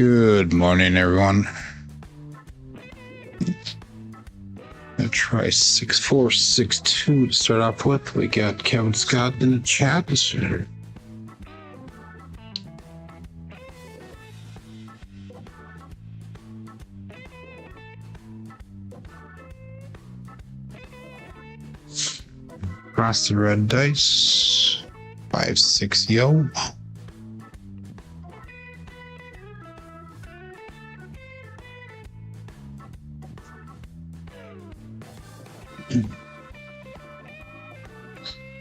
Good morning, everyone. I'll try 6462 to start off with. We got Kevin Scott in the chat. Across the red dice. 5-6 yo.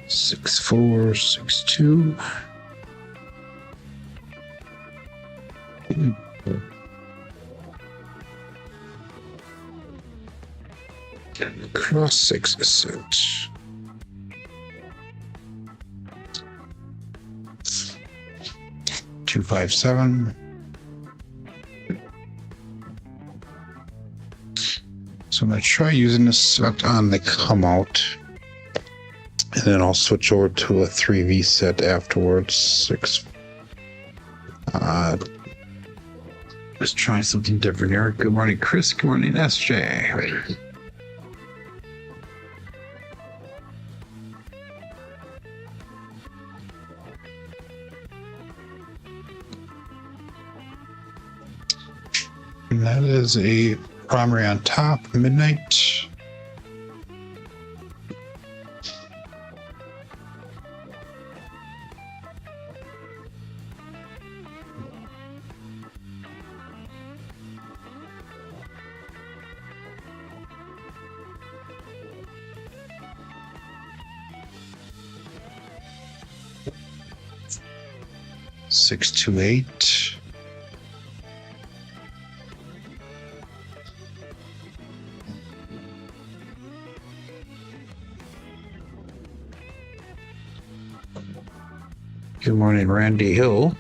Six, 4, 6, 2. Cross 6 ascent. 2, 5, 7. So I'm going to try using this set on the come out. And then I'll switch over to a 3V set afterwards. 6. Let's try something different here. Good morning, Chris. Good morning, SJ. And that is a primary on top, midnight. Six, 2, 8. Good morning, Randy Hill.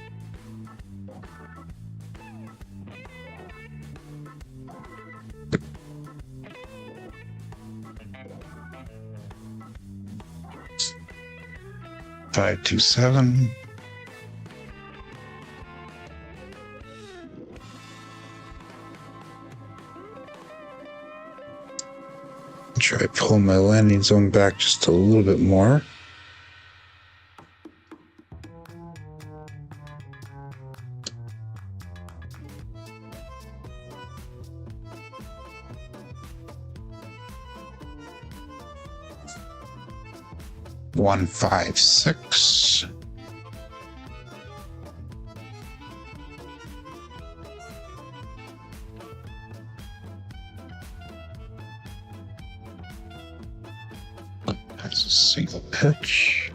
Five, 2, 7. Try to pull my landing zone back just a little bit more. One, 5, 6. That's a single pitch.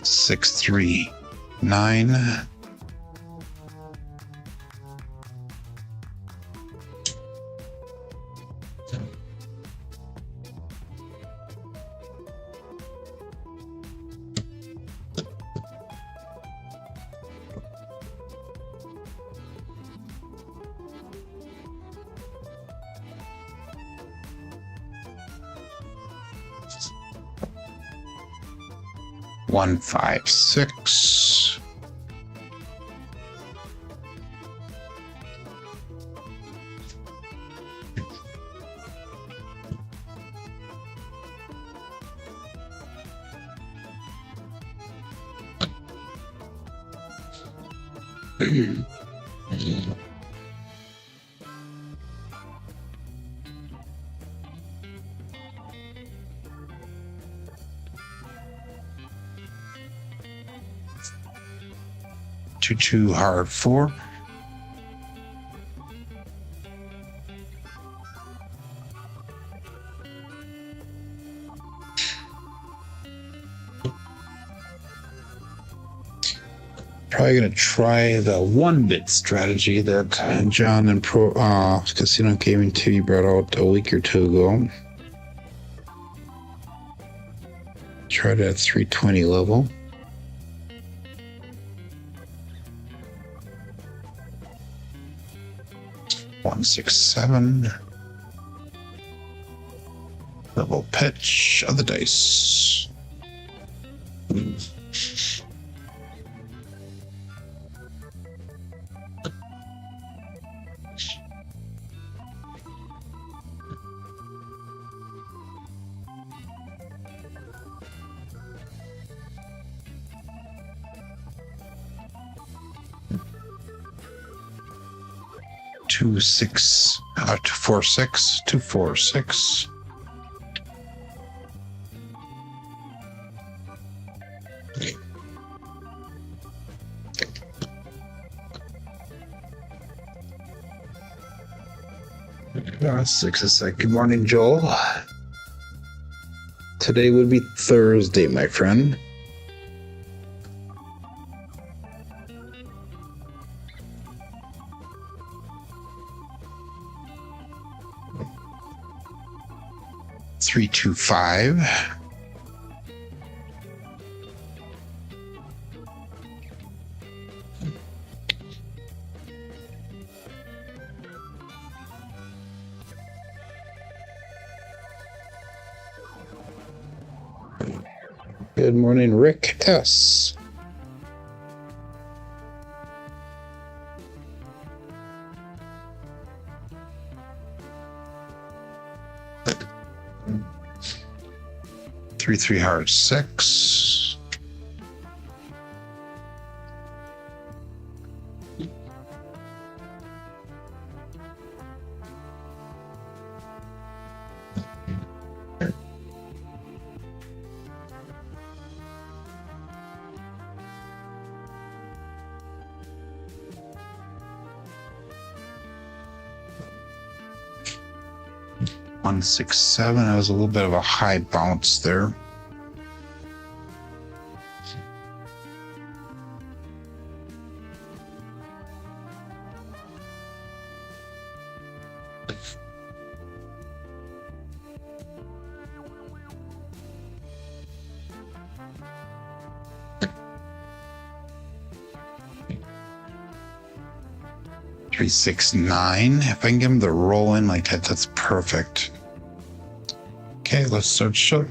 Six, 3, 9. One, 5, 6. Two hard 4. Probably going to try the 1-bit strategy that John and Casino Gaming TV brought out a week or two ago. Try it at 320 level. 167. Double pitch of the dice. 246. Six is like, good morning, Joel. Today would be Thursday, my friend. Three, 2, 5. Good morning, Rick S. Three hard 6. One, 6, 7. That was a little bit of a high bounce there. Three, 6, 9. If I can give him the roll in like that, that's perfect. Okay, let's start show.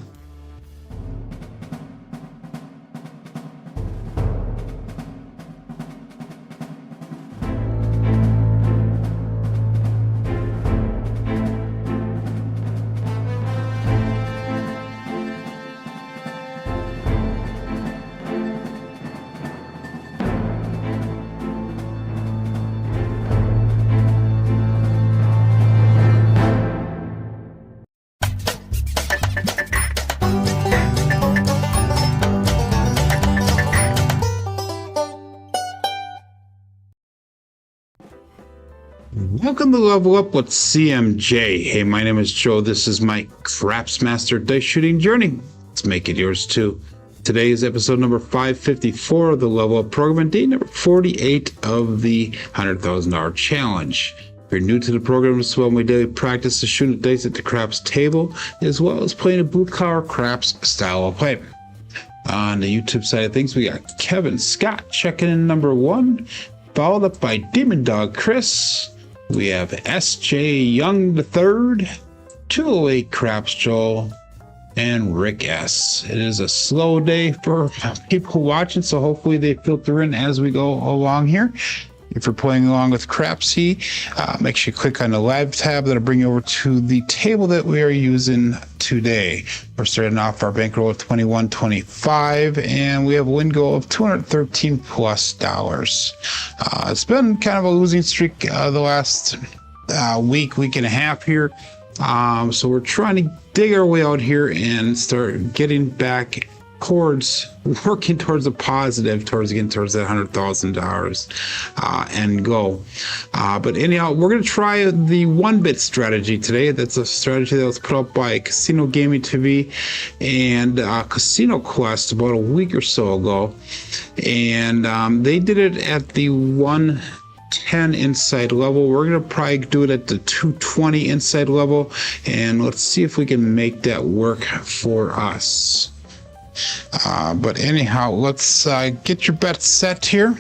Welcome to Level Up with CMJ. Hey, my name is Joe. This is my Craps Master Dice Shooting Journey. Let's make it yours too. Today is episode number 554 of the Level Up program and day number 48 of the $100,000 challenge. If you're new to the program, this is one my daily practice of shooting dice at the craps table, as well as playing a blue collar craps style of play. On the YouTube side of things, we got Kevin Scott checking in number 1, followed up by Demon Dog Chris. We have S.J. Young III, 208 Craps Joel, and Rick S. It is a slow day for people watching, so hopefully they filter in as we go along here. If you're playing along with Crapsee, make sure you click on the live tab. That'll bring you over to the table that we are using today. We're starting off our bankroll at $21.25, and we have a win goal of $213 plus. It's been kind of a losing streak the last week and a half here. So we're trying to dig our way out here and start getting back working towards a positive, towards that $100,000 end goal. But anyhow, we're going to try the 1-bit strategy today. That's a strategy that was put up by Casino Gaming TV and Casino Quest about a week or so ago. And they did it at the 110 inside level. We're going to probably do it at the 220 inside level. And let's see if we can make that work for us. But anyhow, let's get your bets set here.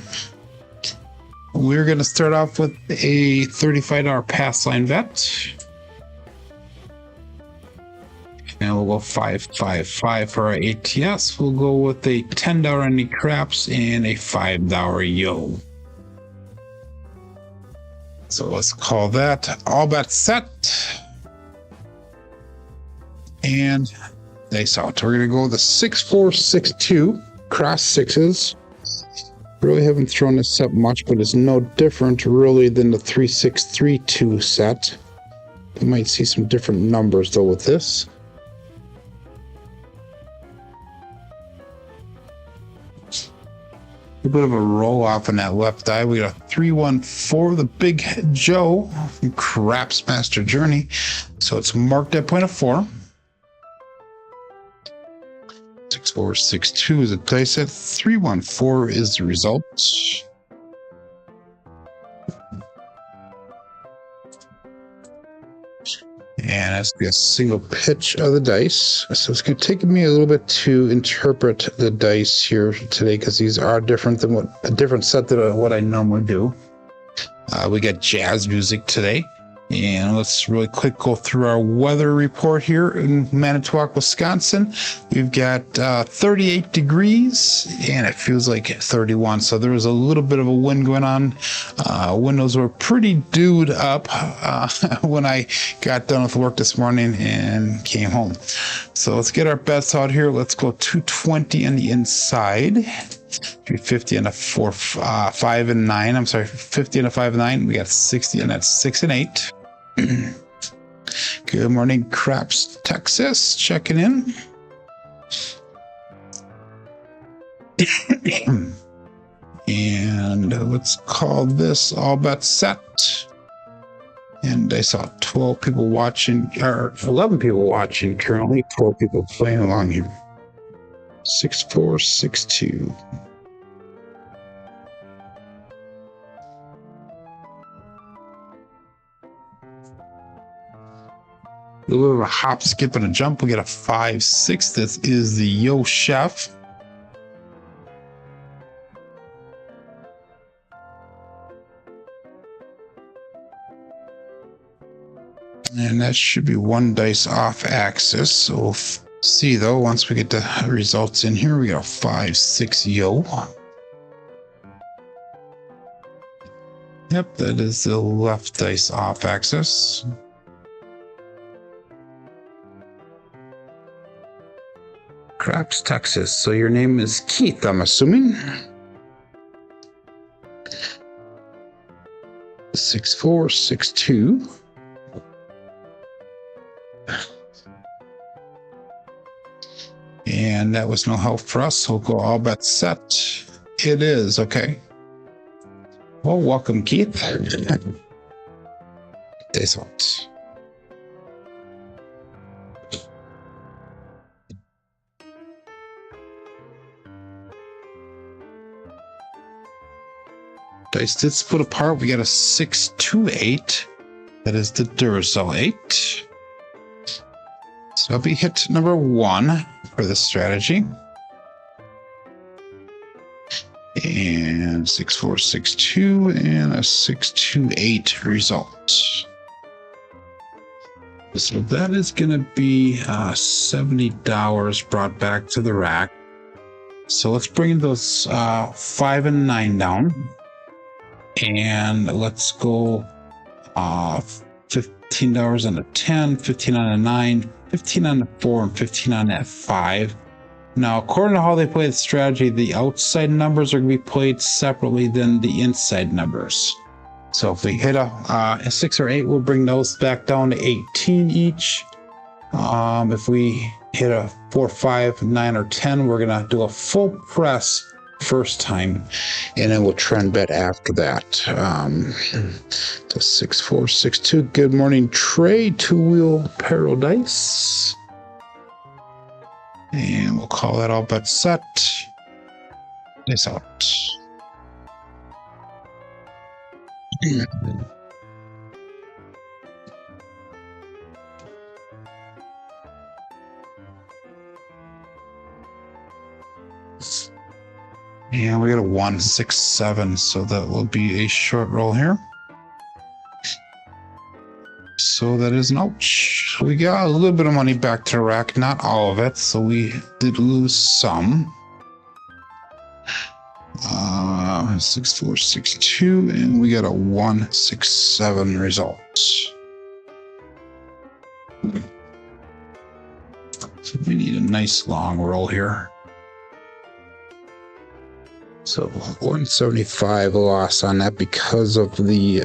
We're going to start off with a $35 pass line bet. And we'll go 555 for our ATS. We'll go with a $10 any craps and a $5 yo. So let's call that all bets set. And dice out. We're going to go with the 6462 cross sixes. Really haven't thrown this set much, but it's no different really than the 3632 set. You might see some different numbers though with this. A bit of a roll off in that left eye. We got a 314, the Big Joe from Craps Master Journey. So it's marked at point of 4. 6462 is a dice set. 314 is the result. And that's a single pitch of the dice. So it's going to take me a little bit to interpret the dice here today because these are different than a different set than what I normally do. We got jazz music today. And let's really quick go through our weather report here in Manitowoc, Wisconsin. We've got 38 degrees and it feels like 31. So there was a little bit of a wind going on. Windows were pretty dewed up when I got done with work this morning and came home. So let's get our bets out here. Let's go 220 on the inside. 350 on a 5 and 9. I'm sorry, 50 on a 5 and 9. We got 60 on that 6 and 8. Good morning, Craps, Texas, checking in. And let's call this all bets set. And I saw 12 people watching, or 11 people watching currently, 12 people playing along here. 6462. A little bit of a hop, skip, and a jump. We get a 5-6. This is the Yo Chef. And that should be one dice off axis. So we'll see though, once we get the results in here, we got a 5-6 Yo. Yep, that is the left dice off axis. Craps, Texas. So your name is Keith, I'm assuming. 6462. And that was no help for us. So we'll go all bets set. It is, okay. Well, welcome, Keith. This one. Dice did split apart. We got a 6-2-8. That is the Duracell 8. So that'll be hit number 1 for this strategy. And 6462 and a 628 result. So that is going to be $70 brought back to the rack. So let's bring those 5 and 9 down. And let's go $15 on a 10, 15 on a 9, 15 on a 4, and 15 on that 5. Now, according to how they play the strategy, the outside numbers are going to be played separately than the inside numbers. So if we hit a 6 or 8, we'll bring those back down to 18 each. If we hit a 4, 5, 9, or 10, we're going to do a full press first time, and then we'll trend bet after that. To 6462. Good morning, Trey. Two-wheel paradise. And we'll call that all bet set. This out. And we got a 167, so that will be a short roll here. So that is an ouch. We got a little bit of money back to the rack, not all of it, so we did lose some. 6462, and we got a 167 result. So we need a nice long roll here. So 175 loss on that because of the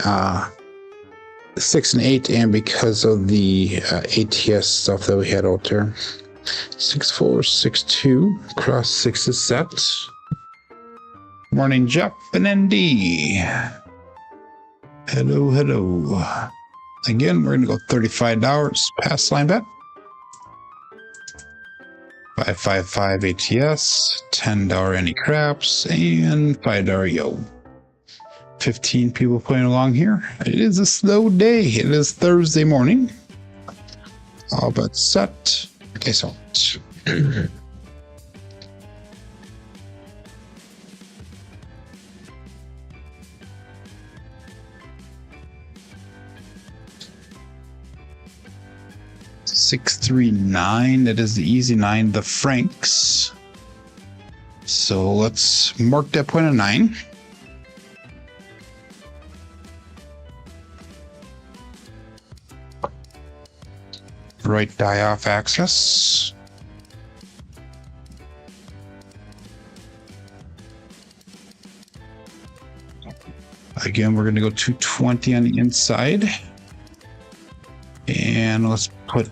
6 and 8 and because of the ATS stuff that we had out there. 6462 cross 6 is set. Morning, Jeff and ND. Hello, hello. Again, we're gonna go $35 pass line bet. 555 ATS, $10 any craps, and $5 yo. 15 people playing along here. It is a slow day. It is Thursday morning. All but set. Okay, so 639. That is the easy 9, the Franks. So let's mark that point of 9. Right die off axis. Again, we're going to go 220 on the inside. And let's put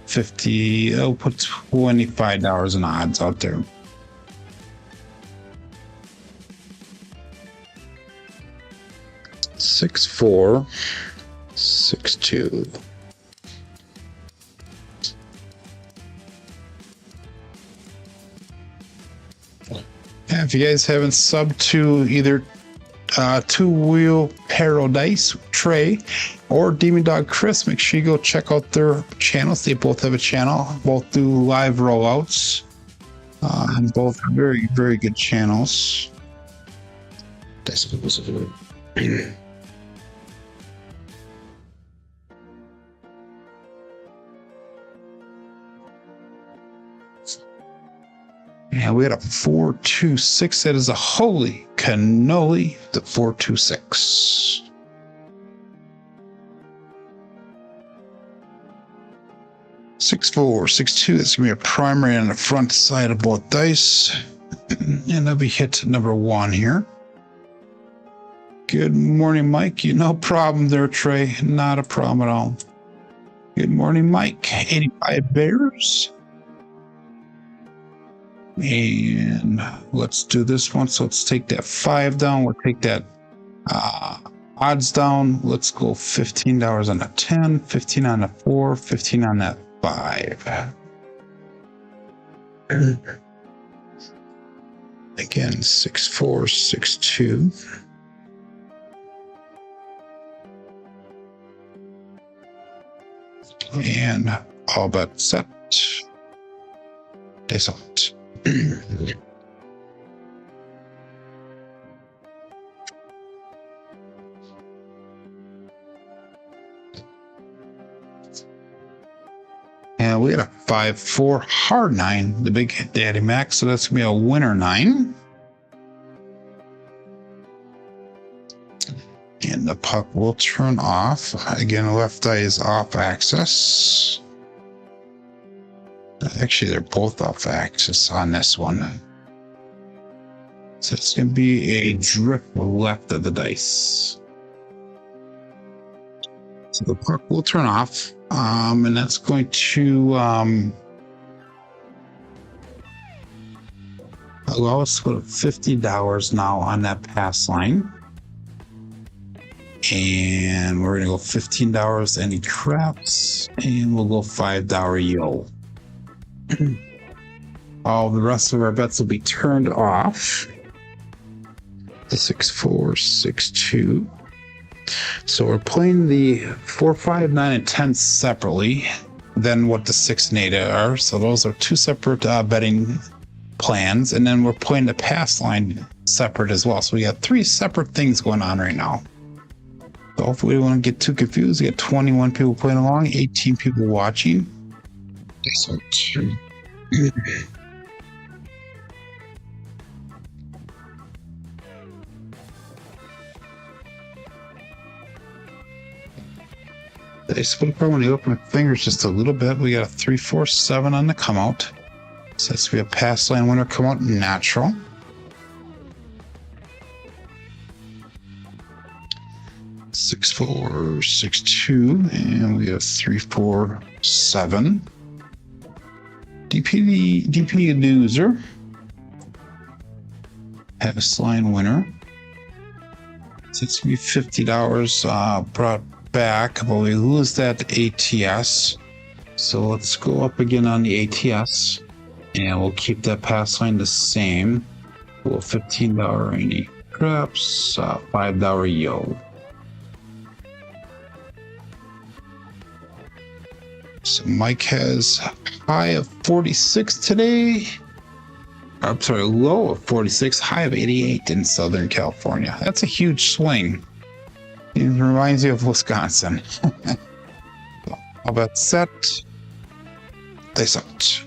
50, I'll put $25 in odds out there. Six, 4, 6, 2. If you guys haven't subbed to either Two Wheel Paradise Trey or Demon Dog Chris, make sure you go check out their channels. They both have a channel. Both do live rollouts. Both very, very good channels. Yeah, we had a 426. That is a holy cannoli. The 426. Six, 4, 6, 2. That's gonna be a primary on the front side of both dice, and that'll be hit number 1 here. Good morning, Mike. No problem there, Trey. Not a problem at all. Good morning, Mike. 85 Bears. And let's do this one. So let's take that 5 down. We'll take that odds down. Let's go $15 on a 10, 15 on a 4, 15 on that 5. Again, 6, 4, 6, 2. And all but set. Descent. And we had a 5-4 hard 9, the big daddy max, so that's gonna be a winner 9. And the puck will turn off. Again, the left eye is off axis. Actually, they're both off axis on this one. So it's going to be a drift left of the dice. So the puck will turn off, and that's going to allow us to put $50 now on that pass line. And we're going to go $15 any craps, and we'll go $5 yo. All the rest of our bets will be turned off. The 6, 4, 6, 2. So we're playing the 4, 5, 9, and 10 separately than what the 6 and 8 are. So those are 2 separate betting plans, and then we're putting the pass line separate as well. So we got 3 separate things going on right now. So hopefully we don't get too confused. We got 21 people playing along, 18 people watching. So they split apart when you open my fingers just a little bit. We got a 3, 4, 7 on the come out. Says we have pass line winner come out natural. 6, 4, 6, 2, and we have 3, 4, 7. DP loser. Pass line winner. It's gonna be $50 brought back, but we lose that ATS. So let's go up again on the ATS, and we'll keep that pass line the same. We'll $15 rainy craps, $5 yo. So Mike has high of 46 today. I'm sorry, low of 46, high of 88 in Southern California. That's a huge swing. It reminds you of Wisconsin. How about set? Dice out.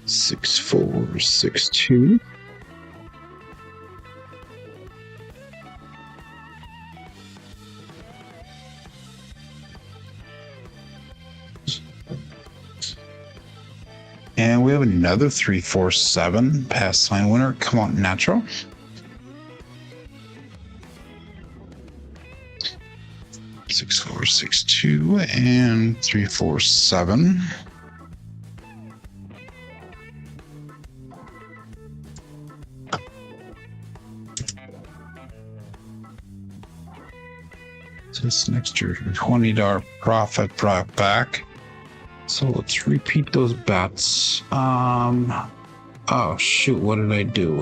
6, 4, 6, 2. And we have another 3, 4, 7 pass line winner come out natural. 6, 4, 6, 2, and 3, 4, 7. So this next year, $20 profit brought back. So let's repeat those bets. Oh shoot, what did I do?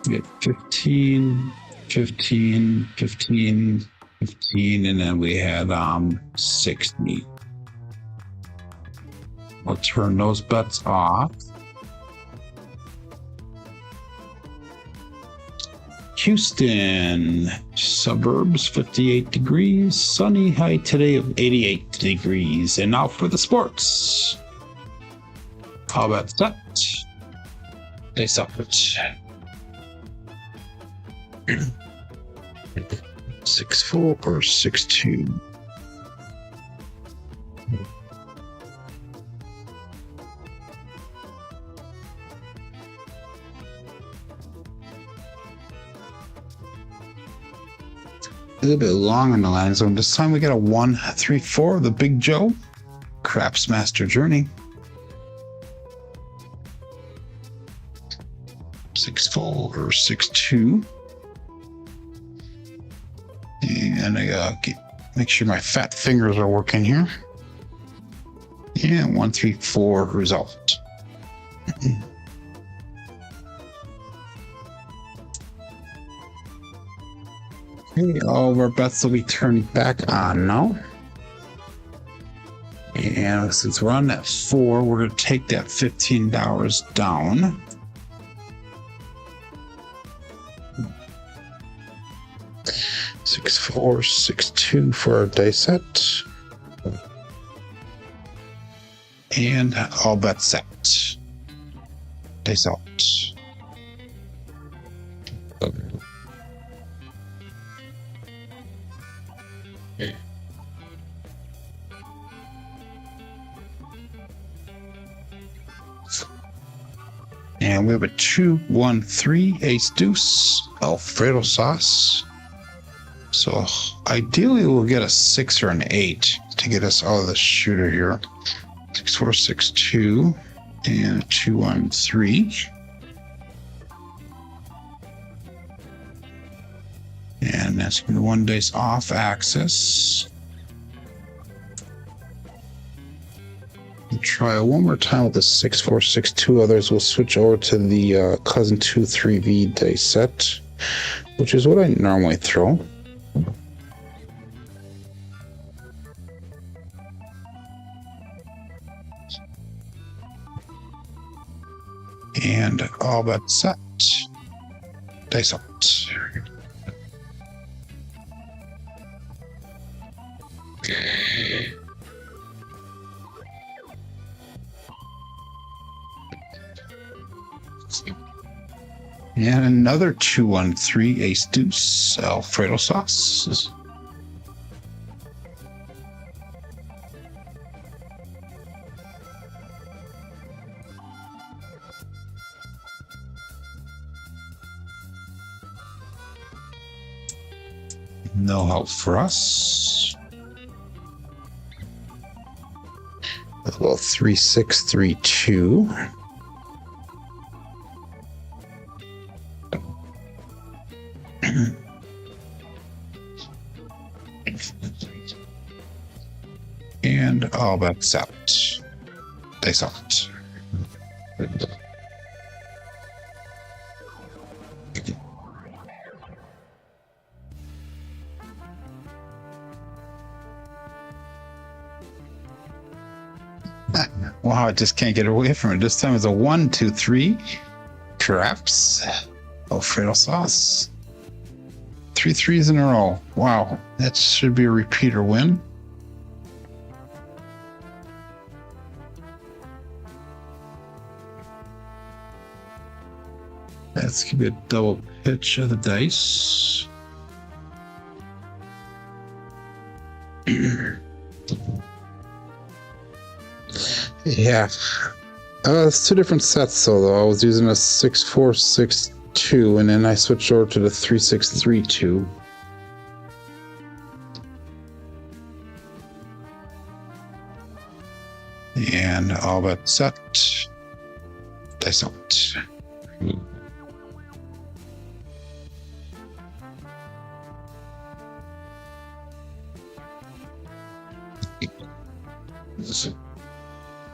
We had 15, 15, 15, 15, and then we had 60. We'll turn those bets off. Houston, suburbs, 58 degrees, sunny, high today of 88 degrees. And now for the sports. How about that? They suffered. 6, 4 or 6, 2. A little bit long on the line zone. This time we got a 1, 3, 4, the Big Joe. Craps Master Journey. 6, 4 or 6, 2. And I make sure my fat fingers are working here. And 1, 3, 4 result. Okay, all of our bets will be turned back on now. And since we're on that 4, we're going to take that $15 down. Six, 4, 6, 2 for our dice set. And all bets set. Dice out. And we have a 2, 1, 3 ace deuce Alfredo sauce. So ideally we'll get a 6 or an 8 to get us out of the shooter here. 6, 4, 6, 2 and a 2, 1, 3. And that's going to be 1 dice off axis. We'll try one more time with the 6, 4, 6, 2. Others will switch over to the cousin 2, 3V dice set, which is what I normally throw. And all but set. Dice out. And another 2-1-3 ace deuce Alfredo sauce. No help for us. Well, 3-6-3-2. And all bets out. Dice out. Wow, I just can't get away from it. This time it's a 1-2-3. Crapsee. Alfredo sauce. 3 threes in a row. Wow, that should be a repeater win. That's gonna be a double pitch of the dice. Yeah. It's two different sets though. I was using a 6-4-6-2 and then I switched over to the 3-6-3-2. And all but set. Dice out.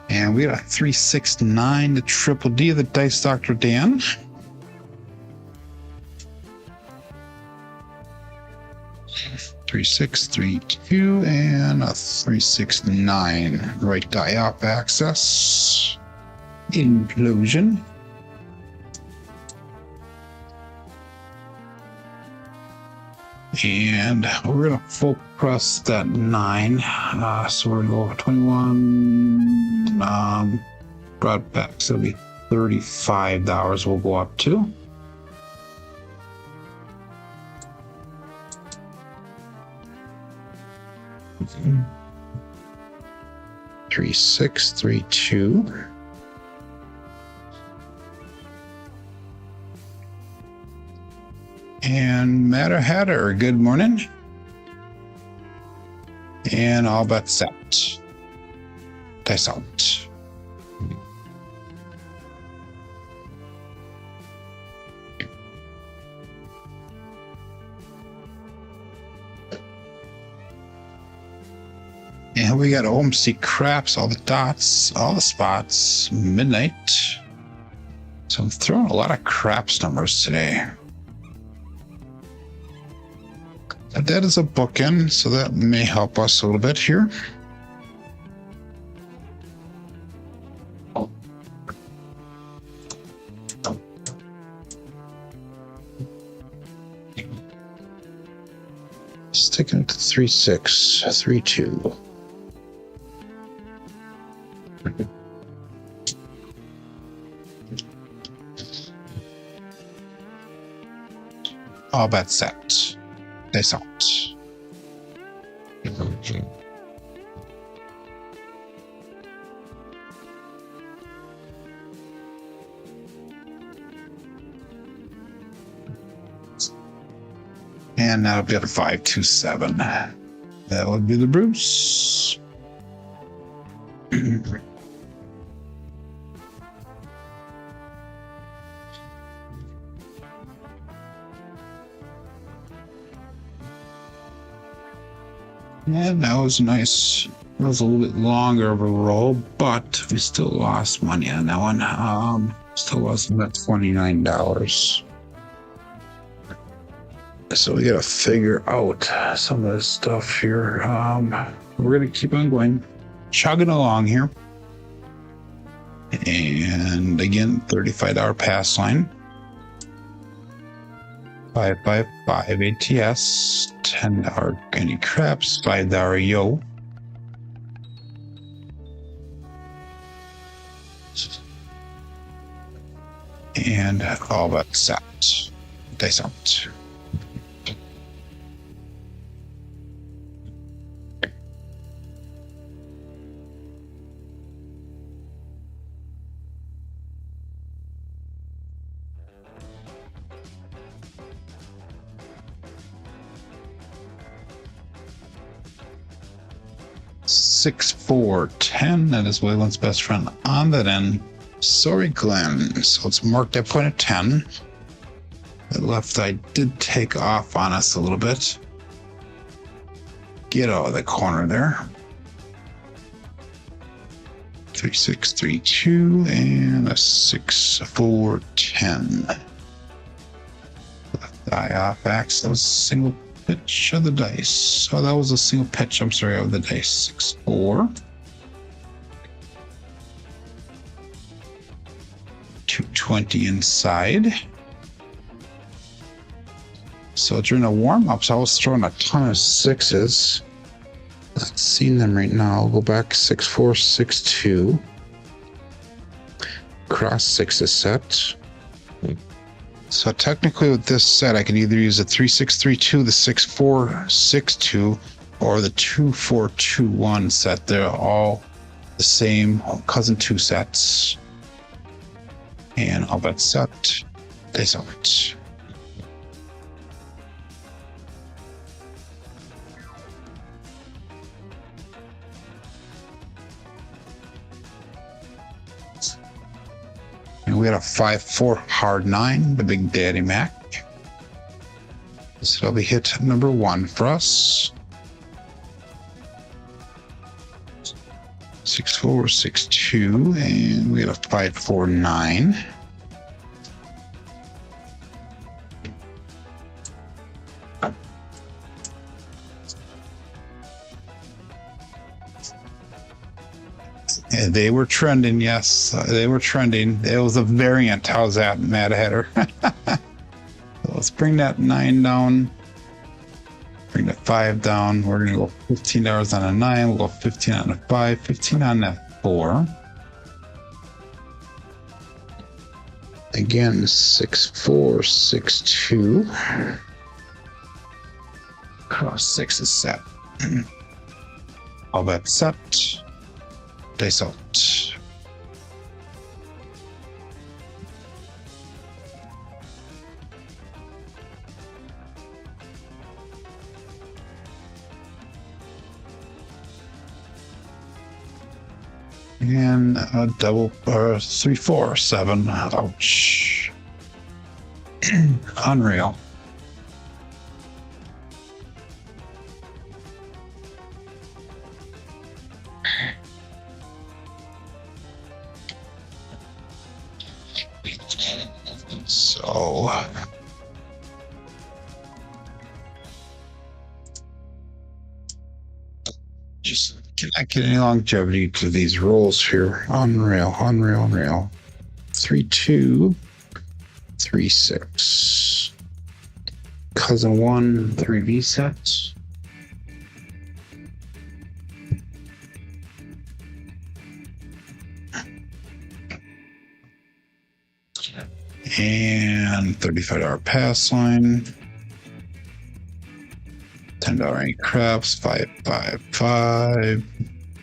And we got a 3-6-9 to Triple D, the Dice Dr. Dan. Three, 6, 3, 2, and a 3-6-9. Right die up access. Implosion. And we're going to full press that 9. So we're going to go 21. Brought back, so it'll be $35 we'll go up to. Mm-hmm. 3-6-3-2. And Matter Hatter, good morning. And all but set. Dice out. And we got OMC craps, all the dots, all the spots, midnight. So I'm throwing a lot of craps numbers today. That is a bookend, so that may help us a little bit here. Sticking to 3-6-3-2. All bets set. Dice out. And that'll be a 5-2-7. That would be the Bruce. And that was nice. It was a little bit longer of a roll, but we still lost money on that one. Still wasn't at $29. So we gotta figure out some of this stuff here. We're gonna keep on going, chugging along here. And again, $35 pass line. 555 ATS, $10 any craps, $5 yo. And all but set. Dice out. Six, 4, 10. That is Waylon's best friend on that end. Sorry, Glenn. So it's marked at point of 10. That left side did take off on us a little bit. Get out of the corner there. 3, 6, 3, 2, and a 6, 4, 10. Left eye off axle, single pitch of the dice. So that was a single pitch, I'm sorry, of the dice. 6, 4. 220 inside. So during the warm-ups, I was throwing a ton of sixes. Not seeing them right now. I'll go back 6, 4, 6, 2. Cross sixes set. So technically with this set, I can either use the 3, 6, 3, 2, the 6, 4, 6, 2, or the 2, 4, 2, 1 set. They're all the same cousin 2 sets. And all but set. Dice out. And we had a 5, 4 hard 9, the Big Daddy Mac. So that'll be hit number 1 for us. 6, 4, 6, 2, and we had a 5, 4, 9. And they were trending, yes, they were trending. It was a variant. How's that, Mad Hatter? So let's bring that 9 down. Bring the 5 down. We're going to go $15 on a 9. We'll go 15 on a 5, 15 on that 4. Again, 6, 4, 6, 2. Cross 6 is set. All that set. Dice out. And a double 3, 4, 7. Ouch. Unreal. So just cannot get any longevity to these rolls here. Unreal, unreal, unreal. 3, 2, 3, 6. Cousin 1, 3V sets. And $35 pass line. $10 any craps. 555.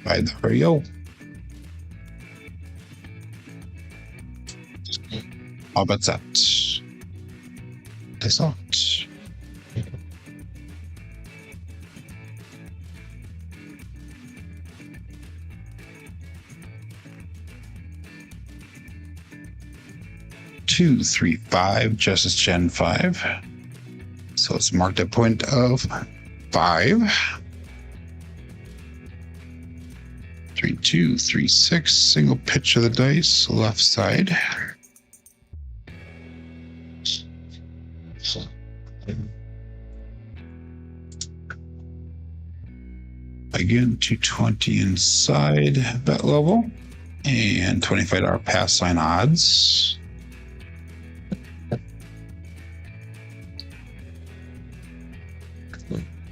$5 yo. How about that? Dice out. Two, 3, 5, Justice Gen 5. So it's marked at point of 5. 3, 2, 3, 6. Single pitch of the dice, left side. Again, 220 inside bet level. And $25 pass line odds.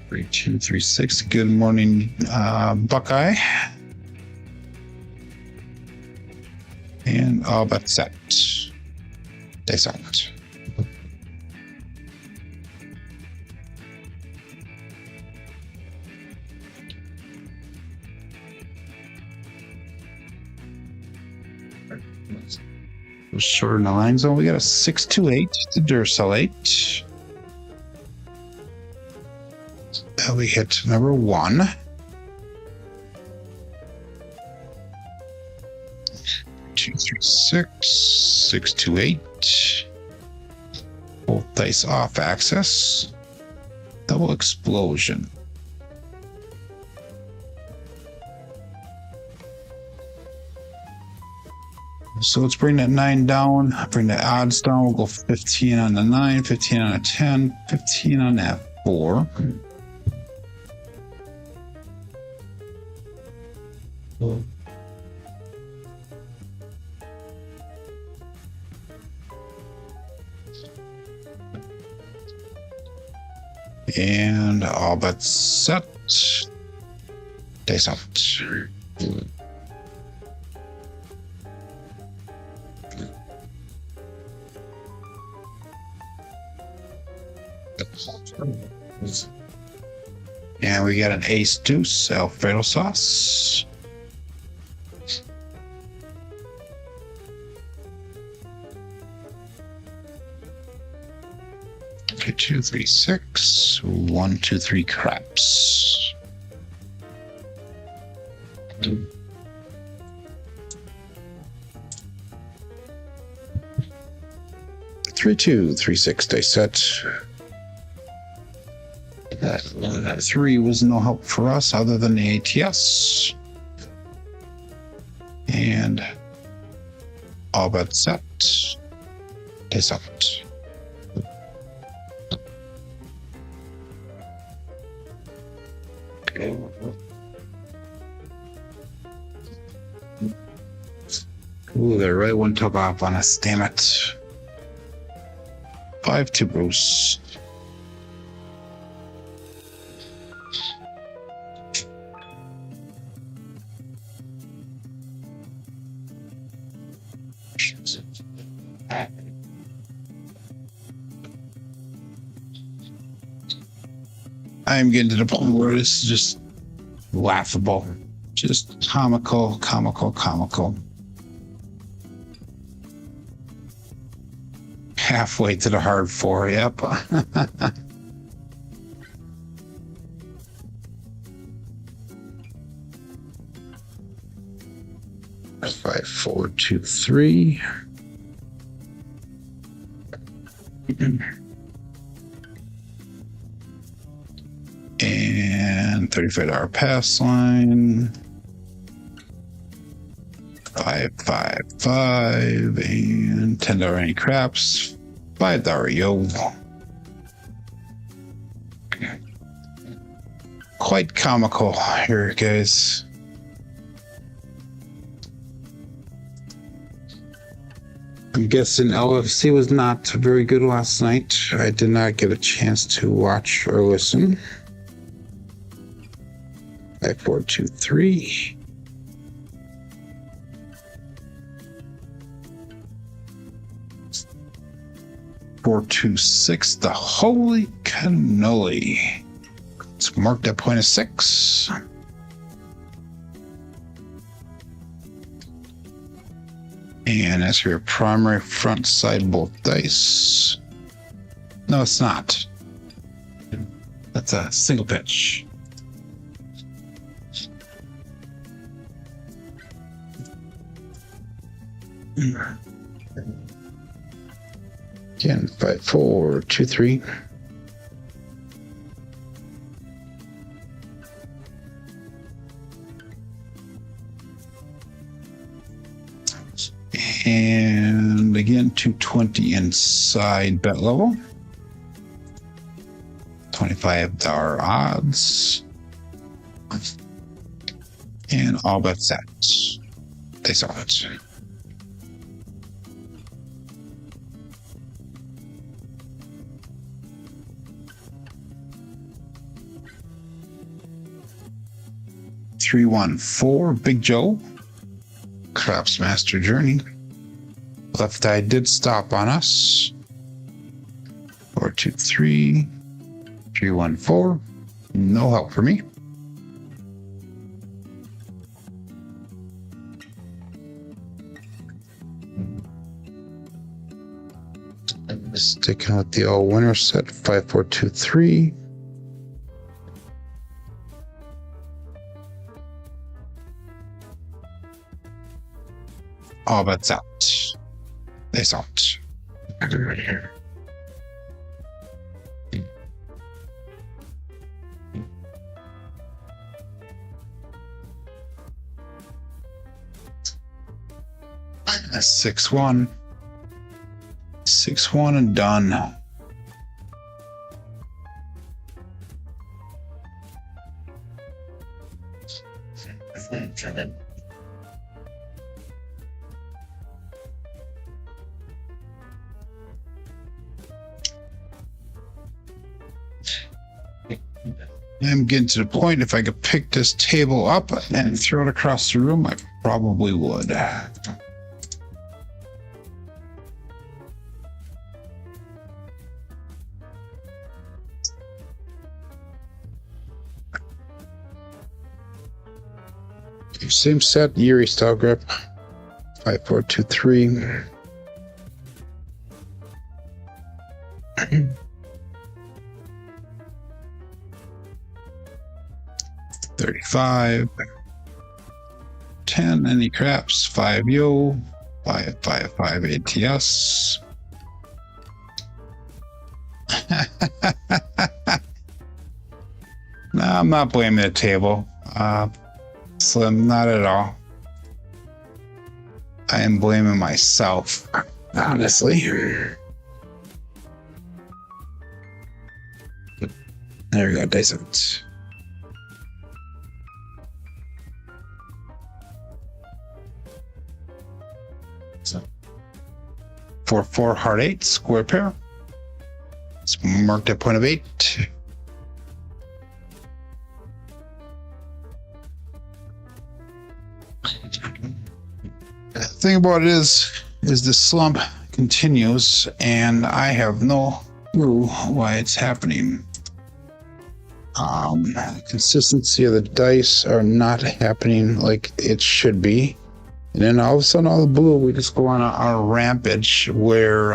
Three, two, three, six. Good morning, Buckeye. And all but set. Dice out. Short in the line zone. We got a 628 to Dursalate. We hit number 1. 236 628. Both dice off axis. Double explosion. So let's bring that 9 down, bring the odds down. We'll go 15 on the 9, 15 on a 10, 15 on that 4. And all but set. Dice out. And we got an ace deuce Alfredo sauce. Okay, 2, 3, 6. 1, 2, 3 craps. Three, 2, 3, 6 dice set. That 3 was no help for us other than the ATS. And all but set. Dice out. Okay. Ooh, the right one took off on us, damn it. 5 to Bruce. I'm getting to the point where this is just laughable. Just comical. Halfway to the hard 4, yep. 5, 4, 2, 3. And $35 pass line. 5, 5, 5, and $10 any craps. $5 yo. Quite comical here, guys. I'm guessing LFC was not very good last night. I did not get a chance to watch or listen. 5, 4, 2, 3. Four, 2, 6. The holy cannoli. Let's mark that point as 6. And that's your primary front side both dice. No, it's not. That's a single pitch. Again, 5, 4, 2, 3. And again, 220 inside bet level. $25 odds. And all bet set. They saw it. Three, 1, 4, Big Joe. Craps Master Journey. Left eye did stop on us. 4, 2, 3. 3, 1, 4. No help for me. Sticking with the all winner set. 5, 4, 2, 3. All bets out. They saw it. Right here. That's 6-1. 6-1 and done. I'm getting to the point, if I could pick this table up and throw it across the room, I probably would. Same set, Yuri style grip. 5, 4, 2, 3. 35. 10, any craps. 5 yo. 5, 5, 5 ATS. No, I'm not blaming the table. Slim, not at all. I am blaming myself, honestly. There we go, dice out. So, 4, 4, heart 8, square pair. It's marked at point of 8. The thing about it is the slump continues, and I have no clue why it's happening. Consistency of the dice are not happening like it should be, and then all of a sudden, all the blue, we just go on a rampage where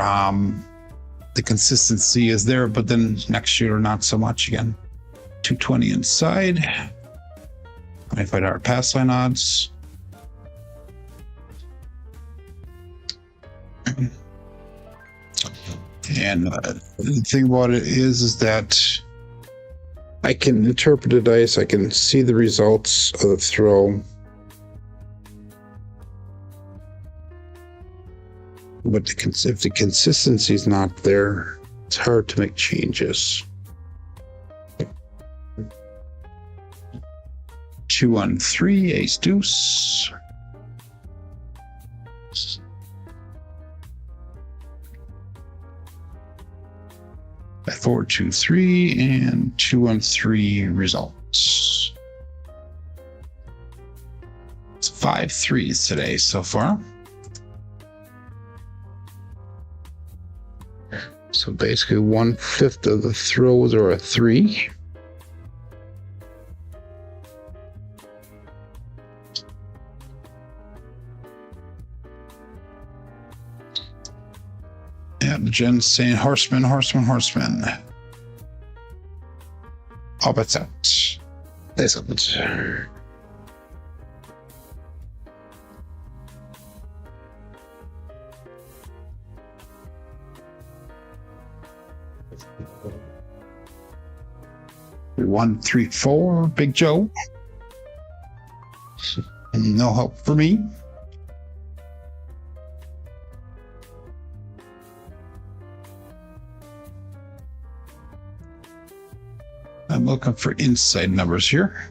the consistency is there, but then next shooter not so much again. 220 inside. $25 pass line odds. And the thing about it is that I can interpret the dice, I can see the results of the throw, but if the consistency is not there, it's hard to make changes. 2 on 3, ace deuce. 4, 2, 3, and 2 on 3 results. It's 5 3s today so far. So basically 1/5 of the throws are a 3. Jen's saying horseman, horseman, horseman. All bets out. There's a bit. One, 3, 4, Big Joe. No help for me. I'm looking for inside numbers here.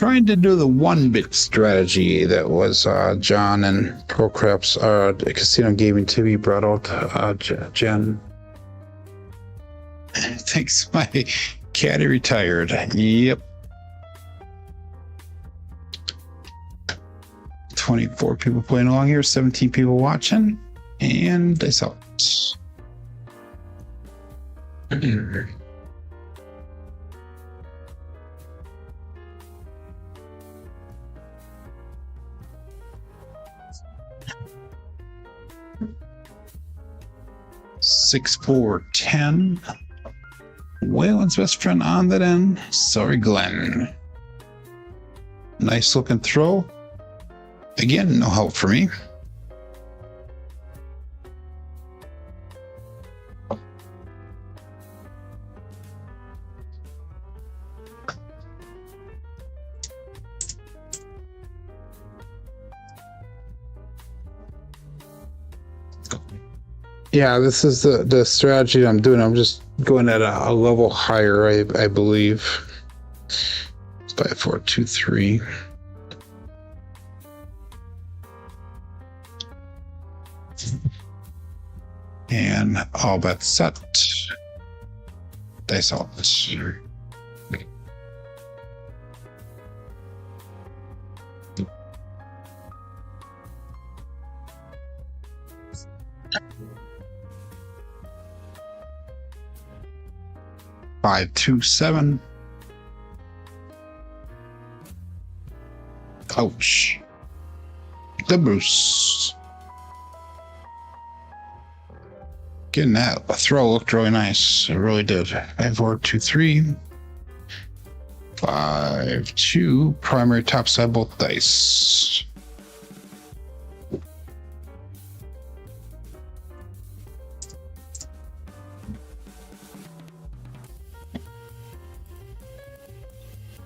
trying to do the 1-bit strategy that was John and Procraps, Casino Gaming TV brought out. Jen thinks my caddy retired. Yep. 24 people playing along here, 17 people watching, and dice out. Six, 4, 10. Waylon's best friend on that end. Sorry, Glenn. Nice looking throw. Again, no help for me. Yeah, this is the strategy I'm doing. I'm just going at a level higher, I believe. 5, 4, 2, 3. And all bets set. Dice out. 5, 2, 7. Ouch. The Bruce. Getting that throw looked really nice. It really did. 5, 4, 2, 3. 5, 2. Primary top side both dice.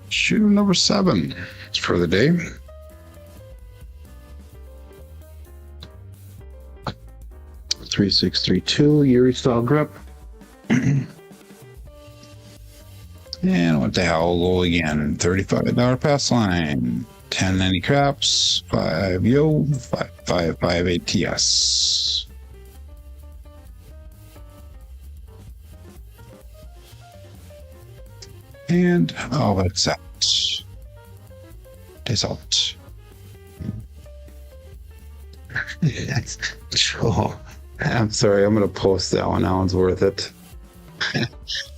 Shooter number 7 for the day. Three, 6, 3, 2. Yuri style grip. And what the hell? Low again. $35 pass line. 10 any craps. 5 yo. 5, 5, 5 ATS. And that's that. Result. Oh, I'm sorry, I'm gonna post that one. That one's worth it.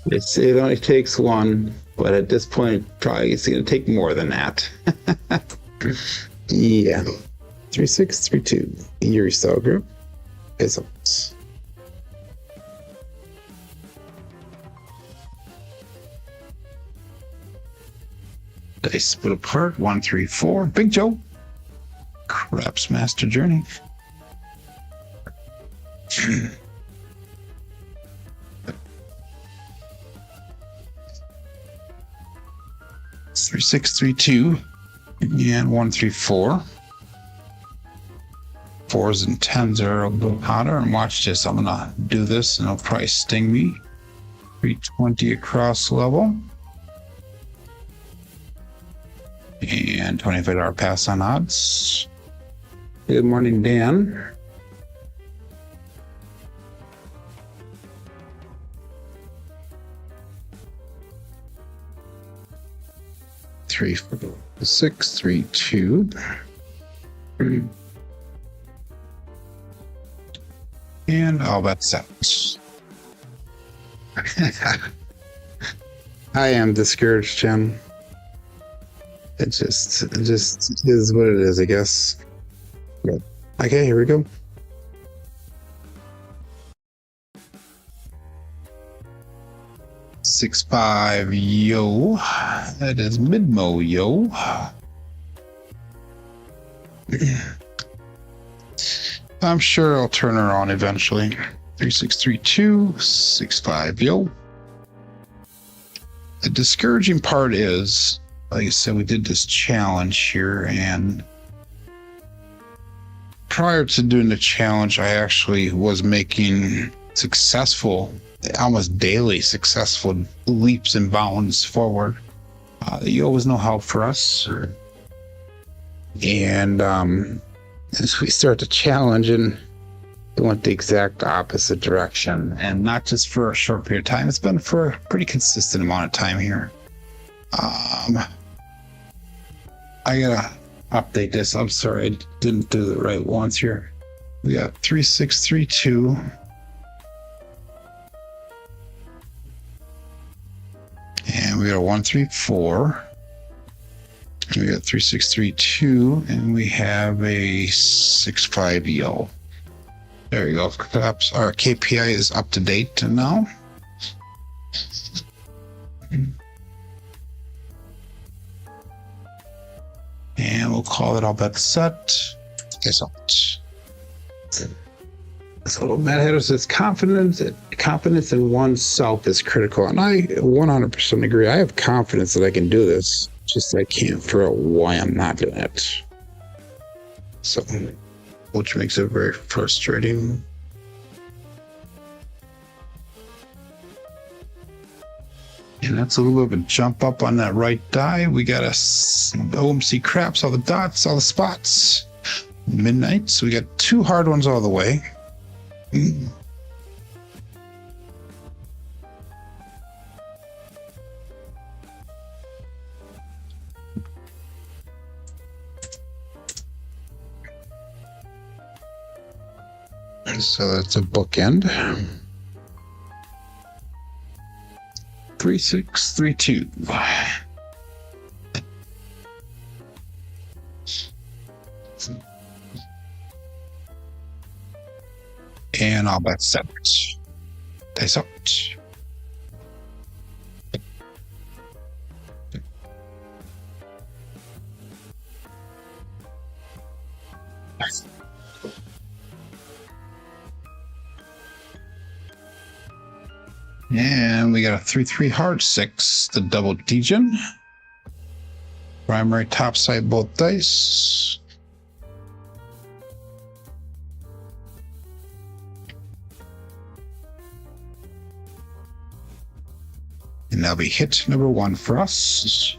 It only takes one, but at this point, probably it's gonna take more than that. Yeah. 3, 6, 3, 2. Yuri style group. Results. Dice split apart. 1, 3, 4. Big Joe. Craps Master Journey. 3, 6, 3, 2. And 1, 3, 4. 4s and 10s are a little hotter. And watch this. I'm gonna do this, and it'll probably sting me. 320 across level. And $25 pass on odds. Good morning, Dan. Three, 6, 3, 2. And all bets set. I am discouraged, Jen. It just is what it is, I guess. But, okay, here we go. Six, 5, yo. That is mid-mo, yo. I'm sure I'll turn her on eventually. 3, 6, 3, 2. 6, 5, yo. The discouraging part is, like I said, we did this challenge here, and prior to doing the challenge, I actually was making successful, almost daily successful leaps and bounds forward. You always no help for us. And as we start to challenge, and it went the exact opposite direction, and not just for a short period of time. It's been for a pretty consistent amount of time here. I gotta update this. I'm sorry, I didn't do the right ones here. We got 3632. And we got a 134. We got 3632, and we have a 65yo. There you go. Perhaps our KPI is up to date now. And we'll call it all bets set. Guess out. So Matt Hatter says confidence in oneself is critical, and I 100% agree. I have confidence that I can do this, just I can't figure out why I'm not doing it. So, which makes it very frustrating. And that's a little bit of a jump up on that right die. We got a OMC craps, all the dots, all the spots. Midnight. So we got two hard ones all the way. So that's a bookend. 3632. And all bets set. Dice out. And we got a 3-3 hard 6, the double degen. Primary top side both dice. And that'll be hit number 1 for us.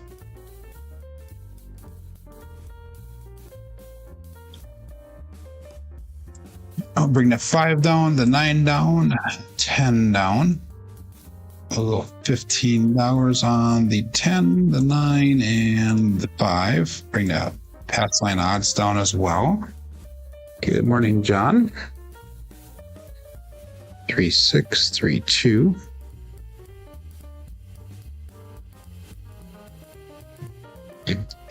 I'll bring the 5 down, the 9 down, 10 down. A little $15 on the 10, the 9, and the 5. Bring the pass line odds down as well. Good morning, John. 3632.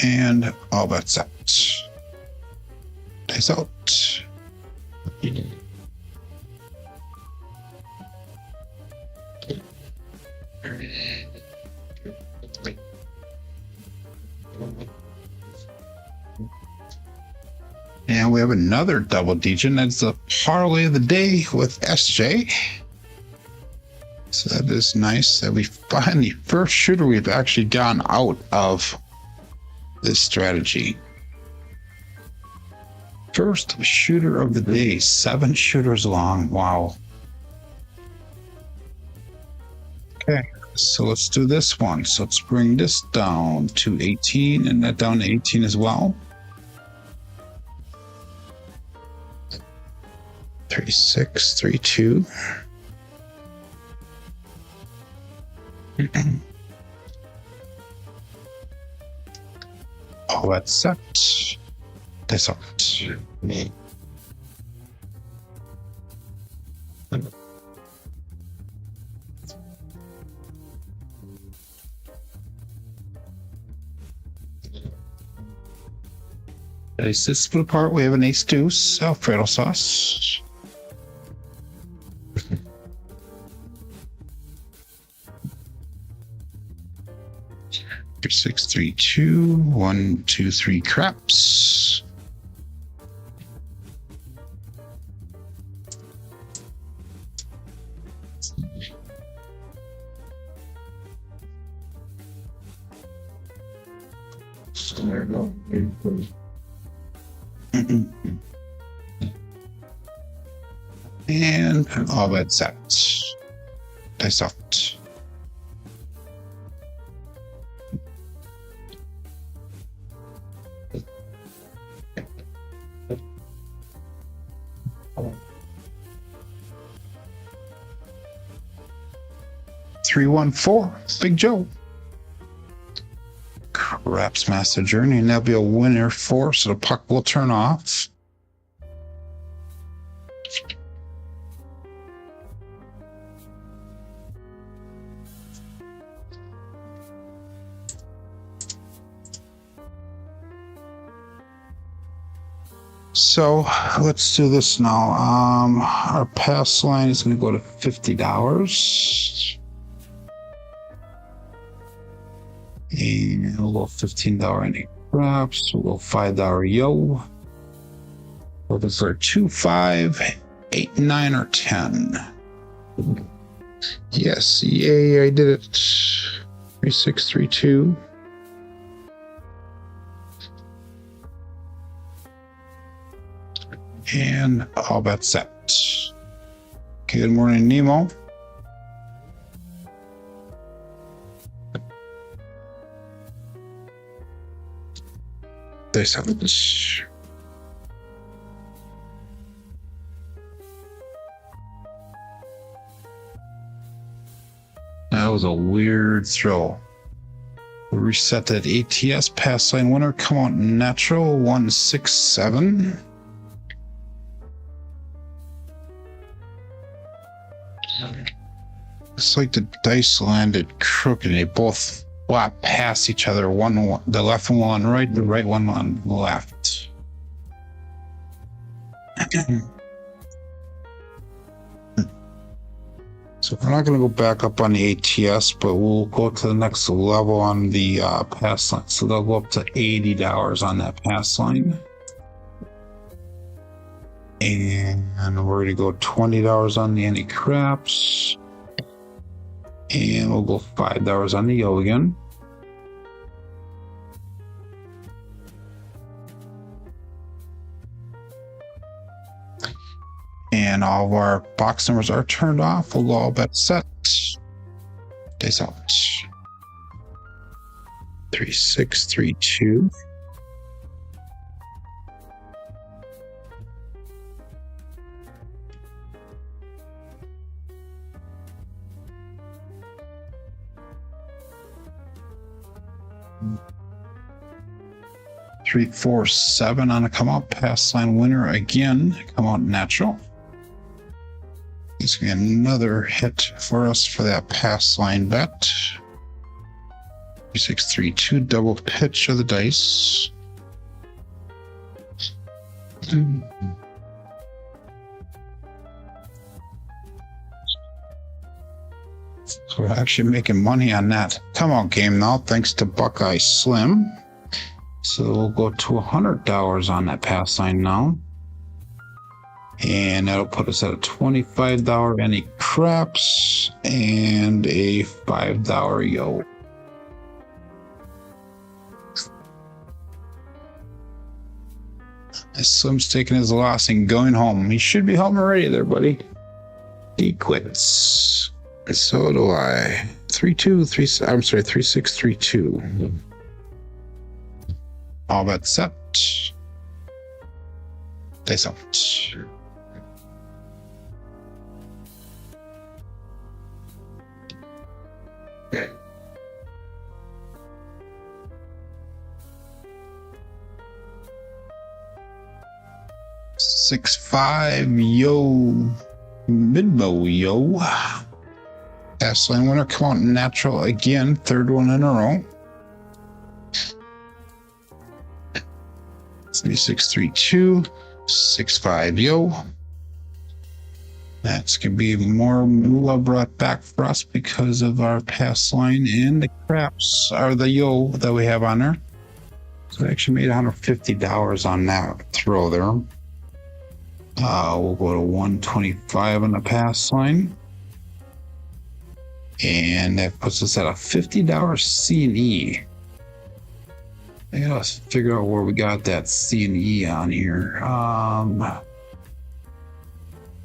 And all bets out. Dice out. And we have another double degen. That's the parlay of the day with SJ. So that is nice that we find the first shooter we've actually gone out of this strategy. First shooter of the day, 7 shooters long. Wow. Okay, so let's do this one. So let's bring this down to 18 and that down to 18 as well. 3632. All that's set. That's out. Dice is split apart. We have an ace deuce, Alfredo sauce. Three, 6, 3, 2, 1, 2, 3 craps. So there we go. And all bets set. Dice out. 314. Big Joe. Craps Master Journey, and there'll be a winner for, so the puck will turn off. So let's do this now. Our pass line is going to go to $50. And we'll go $15 any props. We'll go $5 yo. We'll go for 2, 5, 8, 9, or 10. Yes, yay, I did it. 3632. And all bets set. Good morning, Nemo. There's something. That was a weird throw. We'll reset that ATS pass line winner. Come on, natural 167. It's like the dice landed crooked. They both flop past each other. One, the left one on right, the right one on left. So we're not going to go back up on the ATS, but we'll go to the next level on the pass line. So they'll go up to $80 on that pass line. And we're going to go $20 on the any craps. And we'll go $5 on the yo again. And all of our box numbers are turned off. We'll go all bets set. Days out. 3632. Three, 4, 7 on a come out pass line winner again. Come out natural. It's going to be another hit for us for that pass line bet. 3632 double pitch of the dice. So we're actually making money on that come out game now, thanks to Buckeye Slim. So we'll go to $100 on that pass line now. And that'll put us at a $25 any craps and a $5 yo. Slim's taking his loss and going home. He should be home already there, buddy. He quits. So do I. 3632. All bets set. Days out. Okay. 6-5 yo. Midbow yo. Pass line winner, come out natural again. Third one in a row. 3632, 6-5 yo. That's gonna be more moolah brought back for us because of our pass line and the craps are the yo that we have on there. So we actually made $150 on that throw there. We'll go to 125 on the pass line. And that puts us at a $50 C&E. I gotta figure out where we got that C&E on here.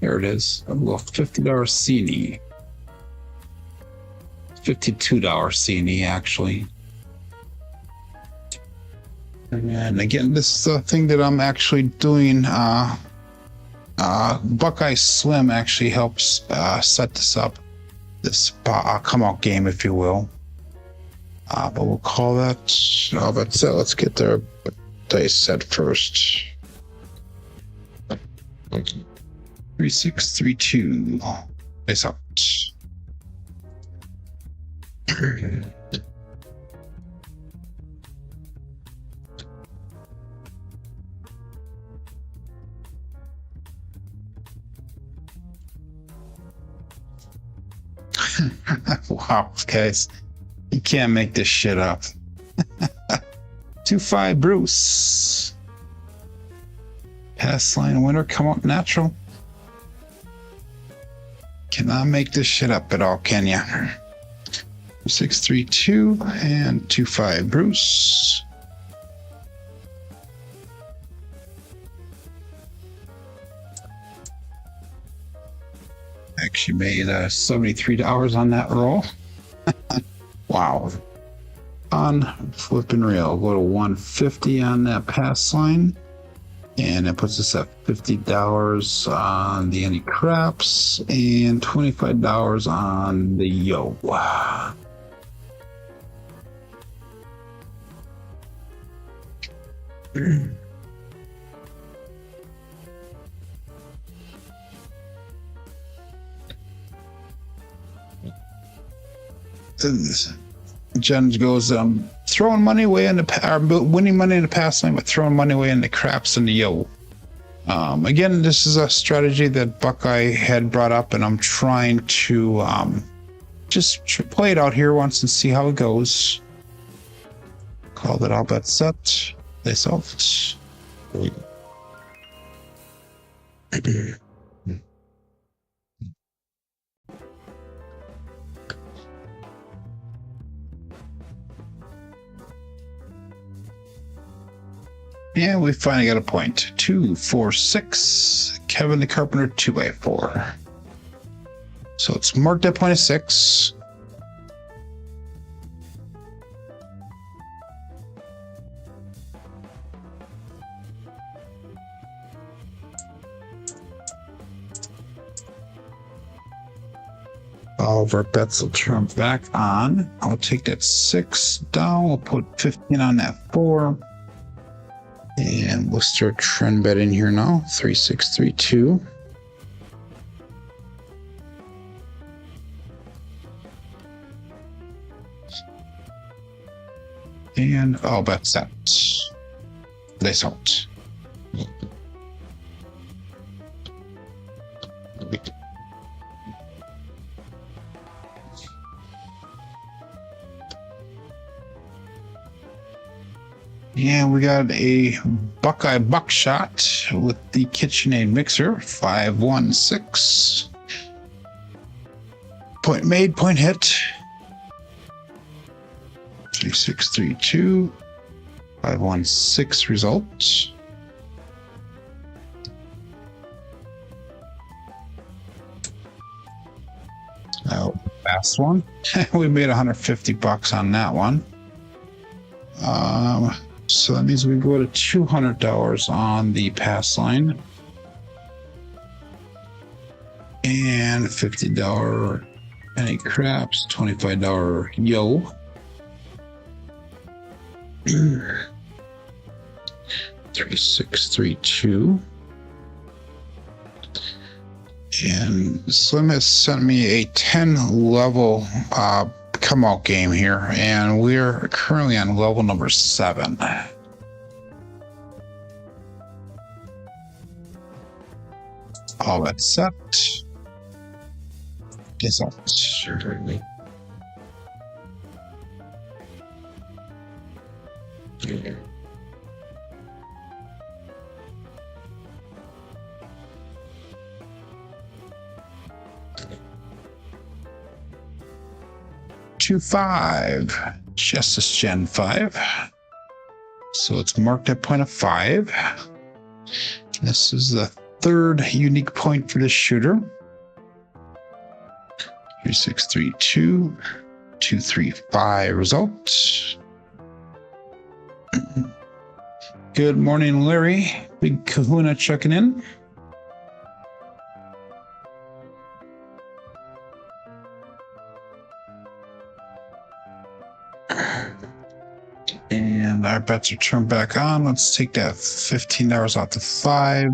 There it is. A little $50 C&E. $52 C&E actually. And again, this is the thing that I'm actually doing. Buckeye Slim actually helps set this up. this come out game, if you will. But we'll call that. Oh, but let's get their dice set first. 3632. Dice out. Wow, guys. You can't make this shit up. 2-5 Bruce. Pass line winner, come out natural. Cannot make this shit up at all, can ya? 632 and 2-5 Bruce. Actually made $73 on that roll. Wow. On flipping rail, go to 150 on that pass line. And it puts us at $50 on the any craps and $25 on the yo. Wow. Jen goes, throwing money away in the winning money in the pass lane, but throwing money away in the craps and the yo. Again, this is a strategy that Buckeye had brought up, and I'm trying to just play it out here once and see how it goes. Call that all bet set. This out. And we finally got a point. 2, 4, 6. Kevin the Carpenter, 2x4. So it's marked at point of 6. All of our bets will turn back on. I'll take that 6 down. We'll put 15 on that 4. And we'll start trend betting here now. 3632. And all bets set. This out. Yeah, we got a Buckeye Buckshot with the KitchenAid mixer, 516. Point made, point hit. 3632. 516 results. Oh, last one. We made $150 on that one. So that means we go to $200 on the pass line. And $50 any craps, $25 yo. 3632. And Slim has sent me a 10 level come out game here, and we're currently on level number 7. All that set. Guess I'll certainly. To 5, Justice Gen 5. So it's marked at point of 5. This is the 3rd unique point for this shooter. 3632, 235 results. Good morning, Larry. Big Kahuna checking in. And our bets are turned back on. Let's take that $15 off the 5.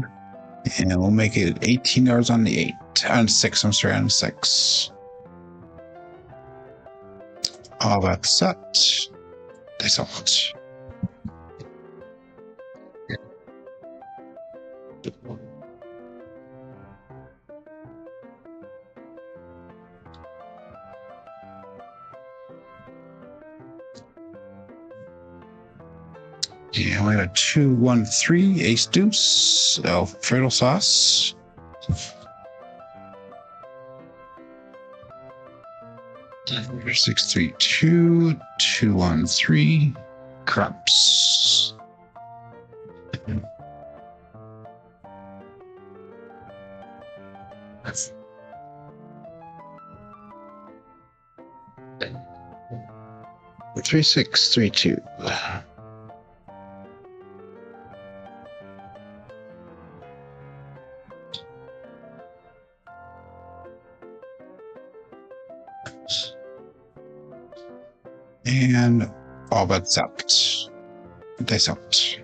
And we'll make it $18 on the 8. On 6, I'm sorry, on 6. All that's set. That's all. Yeah, we got a 2, 1, 3, ace deuce, Alfredo sauce. Six, 3, 2, 2, 1, 3, craps. Three, 6, 3, 2. And all bets out. Dice out.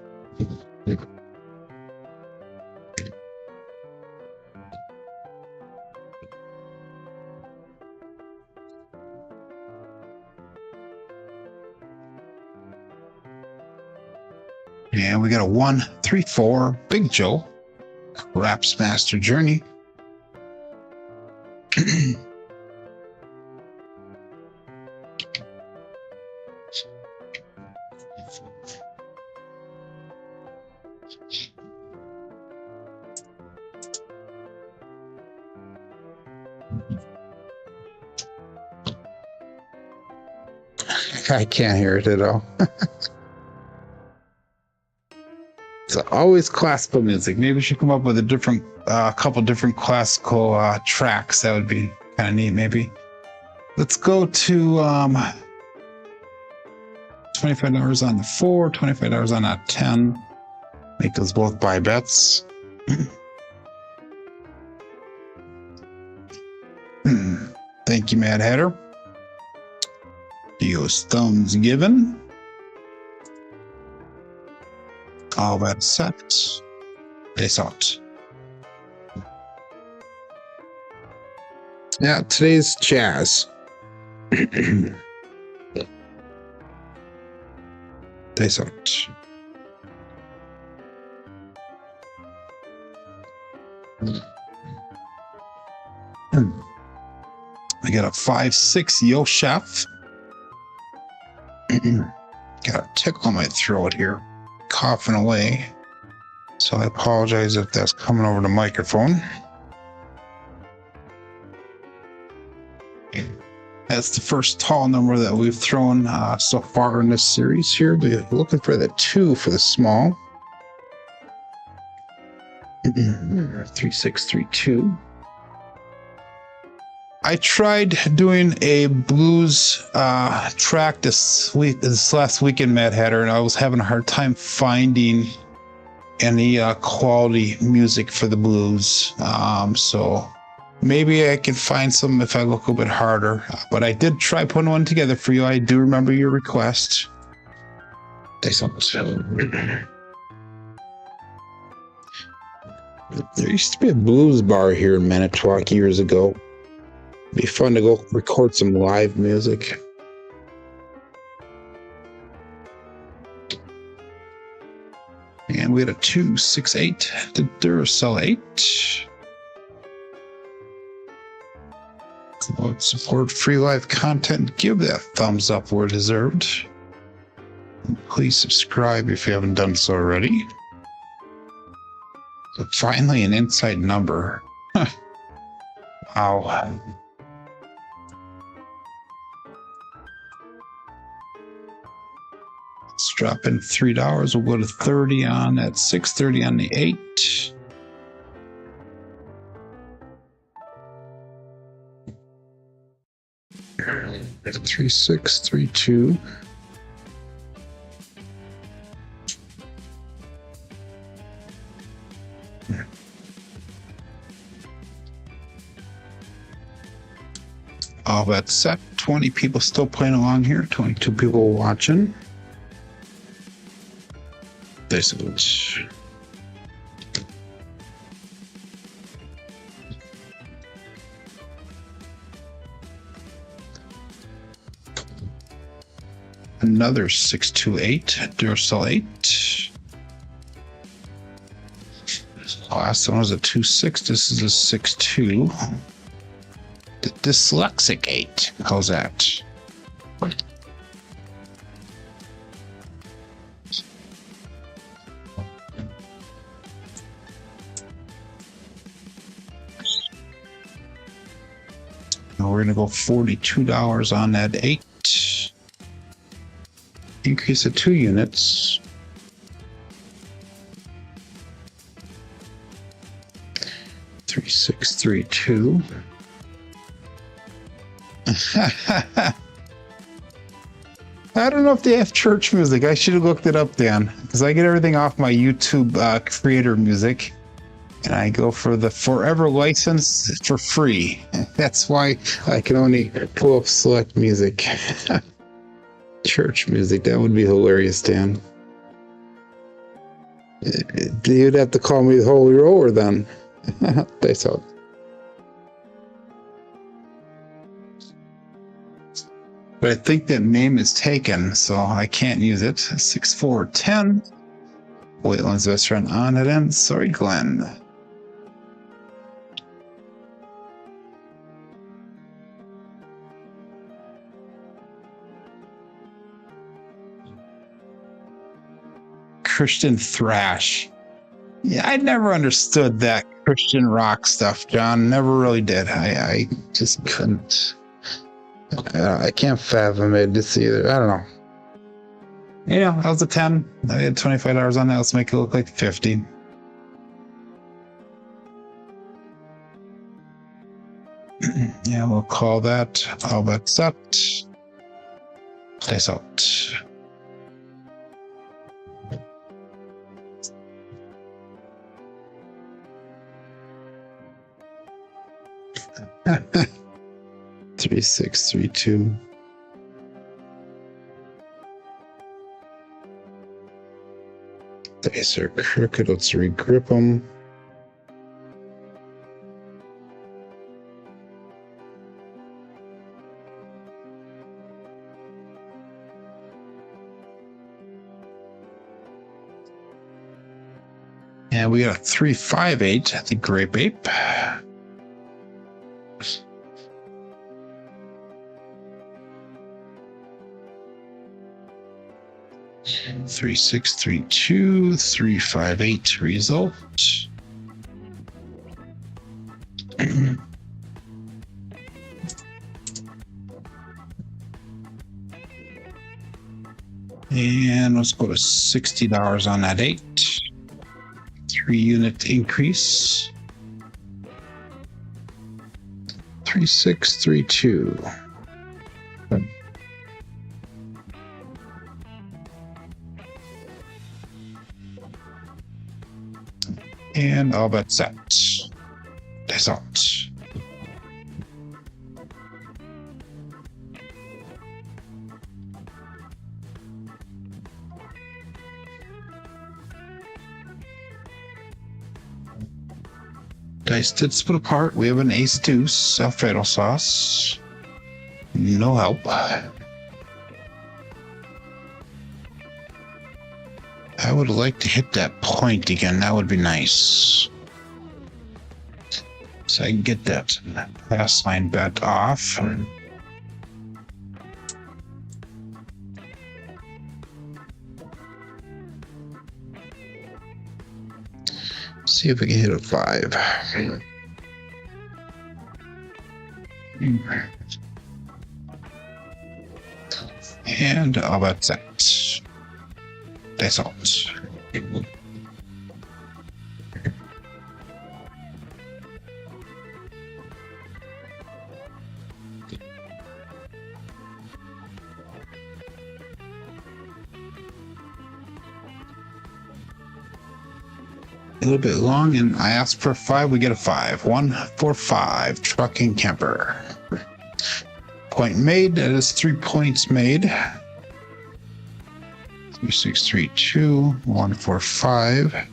And we got a 1, 3, 4, Big Joe, Raps Master Journey. I can't hear it at all. It's always classical music. Maybe we should come up with a couple different classical tracks. That would be kind of neat. Maybe. Let's go to $25 on the 4, $25 on that 10. Make those both buy bets. Thank you, Mad Hatter. Dio's thumbs given. All that set. It's out. Yeah, today's jazz. It's out. I got a 5, 6 Yo Chef. Got a tickle in my throat here, coughing away. So I apologize if that's coming over the microphone. That's the first tall number that we've thrown so far in this series here. We're looking for the 2 for the small. 3, 6, 3, 2. I tried doing a blues track this last weekend, Mad Hatter, and I was having a hard time finding any quality music for the blues. So maybe I can find some if I look a bit harder. But I did try putting one together for you. I do remember your request. There used to be a blues bar here in Manitowoc years ago. It'd be fun to go record some live music. And we had a 2, 6, 8. The Duracell 8. Support free live content. Give that thumbs up where deserved. And please subscribe if you haven't done so already. So finally, an inside number. Wow. Let's drop in $3. We'll go to 30 on that 630 on the 8. At 3, 6, 3, 2. All that set. 20 people still playing along here. 22 people watching. Dice it. Another 628 Duracell 8. Last one was a 2-6. This is a 6-2. The dyslexic 8. How's that? Now we're gonna go $42 on that 8. Increase of 2 units. Three, 6, 3, 2. I don't know if they have church music. I should have looked it up, Dan, because I get everything off my YouTube creator music, and I go for the forever license for free. That's why I can only pull up select music. Church music, that would be hilarious, Dan. You'd have to call me the Holy Roller then. That's all. But I think that name is taken, so I can't use it. 6410. Wayland's restaurant on it end. Sorry, Glenn. Christian thrash. Yeah, I never understood that Christian rock stuff, John. Never really did. I just couldn't. I can't fathom it this either. I don't know. Yeah, that was a 10. I had $25 on that. Let's make it look like 50. Yeah, we'll call that all but set. Place out. Three, 6, 3, 2. Dice are crooked. Let's regrip them. And we got a 358, the Grape Ape. Three, 6, 3, 2, 3, 5, 8 result. And let's go to $60 on that 8. 3 unit increase. 3, 6, 3, 2. And all but set. That's out. Dice did split apart. We have an ace deuce, Alfredo sauce. No help. I would like to hit that point again. That would be nice. So I can get that pass line bet off. See if we can hit a 5. And how about that? That's all. A little bit long, and I asked for 5, we get a 5. 1 for 5, trucking camper. Point made, that is 3 points made. 3632 145.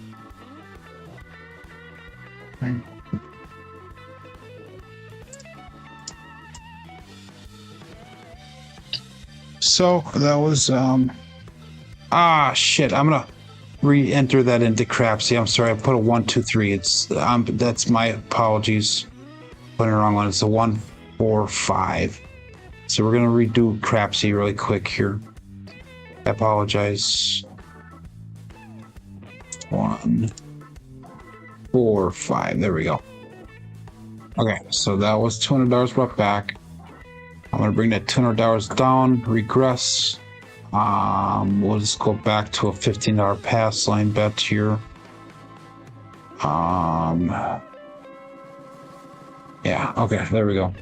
So that was shit. I'm gonna re-enter that into Crapsee. I'm sorry, I put a 1 2 3. It's that's my apologies. Putting the wrong one. It's a 1 4 5. So we're gonna redo Crapsee really quick here. I apologize. 1 4 5. There we go. Okay, so that was $200 brought back. I'm gonna bring that $200 down, regress. We'll just go back to a $15 pass line bet here. Yeah, okay, there we go.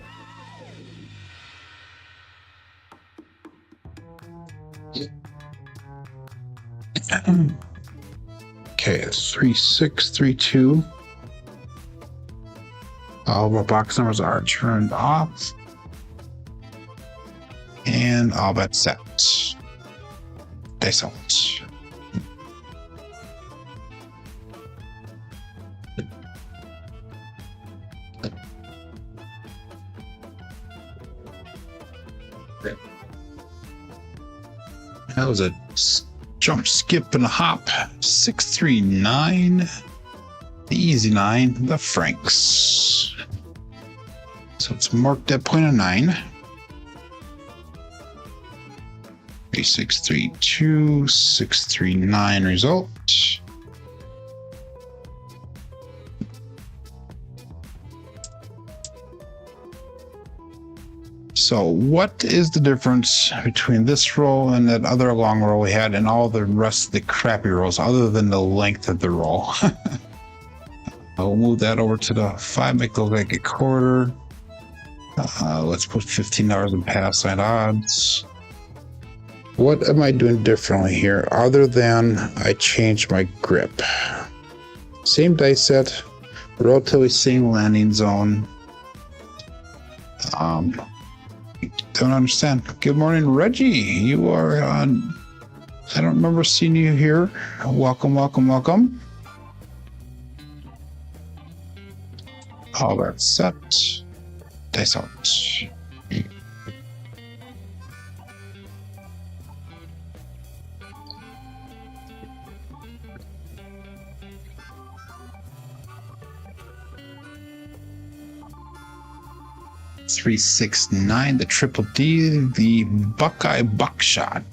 Okay, it's 3632. All of our box numbers are turned off. And all bets set. Dice out. That was a jump, skip, and a hop. 639. The easy 9. The Franks. So it's marked at point of 9. 3632 639 result. So what is the difference between this roll and that other long roll we had and all the rest of the crappy rolls other than the length of the roll? I'll move that over to the 5, make it look like a quarter. Let's put $15 in pass line odds. What am I doing differently here other than I changed my grip? Same dice set, relatively same landing zone. Don't understand. Good morning, Reggie. You are on. I don't remember seeing you here. Welcome, welcome, welcome. All that set. Dice out. Three, 6, 9, the triple D, the Buckeye Buckshot.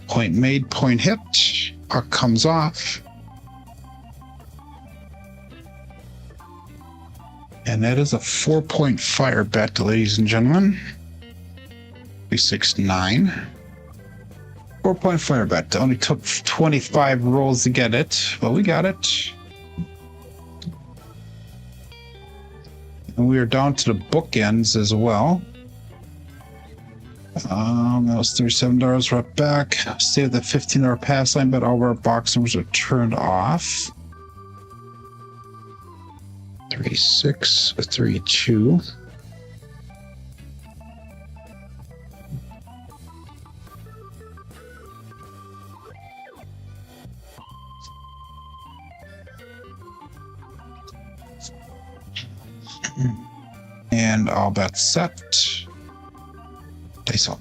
Point made, point hit. Puck comes off. And that is a 4-point fire bet, ladies and gentlemen. 3, 6, 9. 4-point fire bet. Only took 25 rolls to get it, but we got it. And we are down to the bookends as well. That was $37 right back. Stay at the $15 pass line, but all of our box numbers are turned off. 3, 6, 3, 2. And all bets set. Dice out.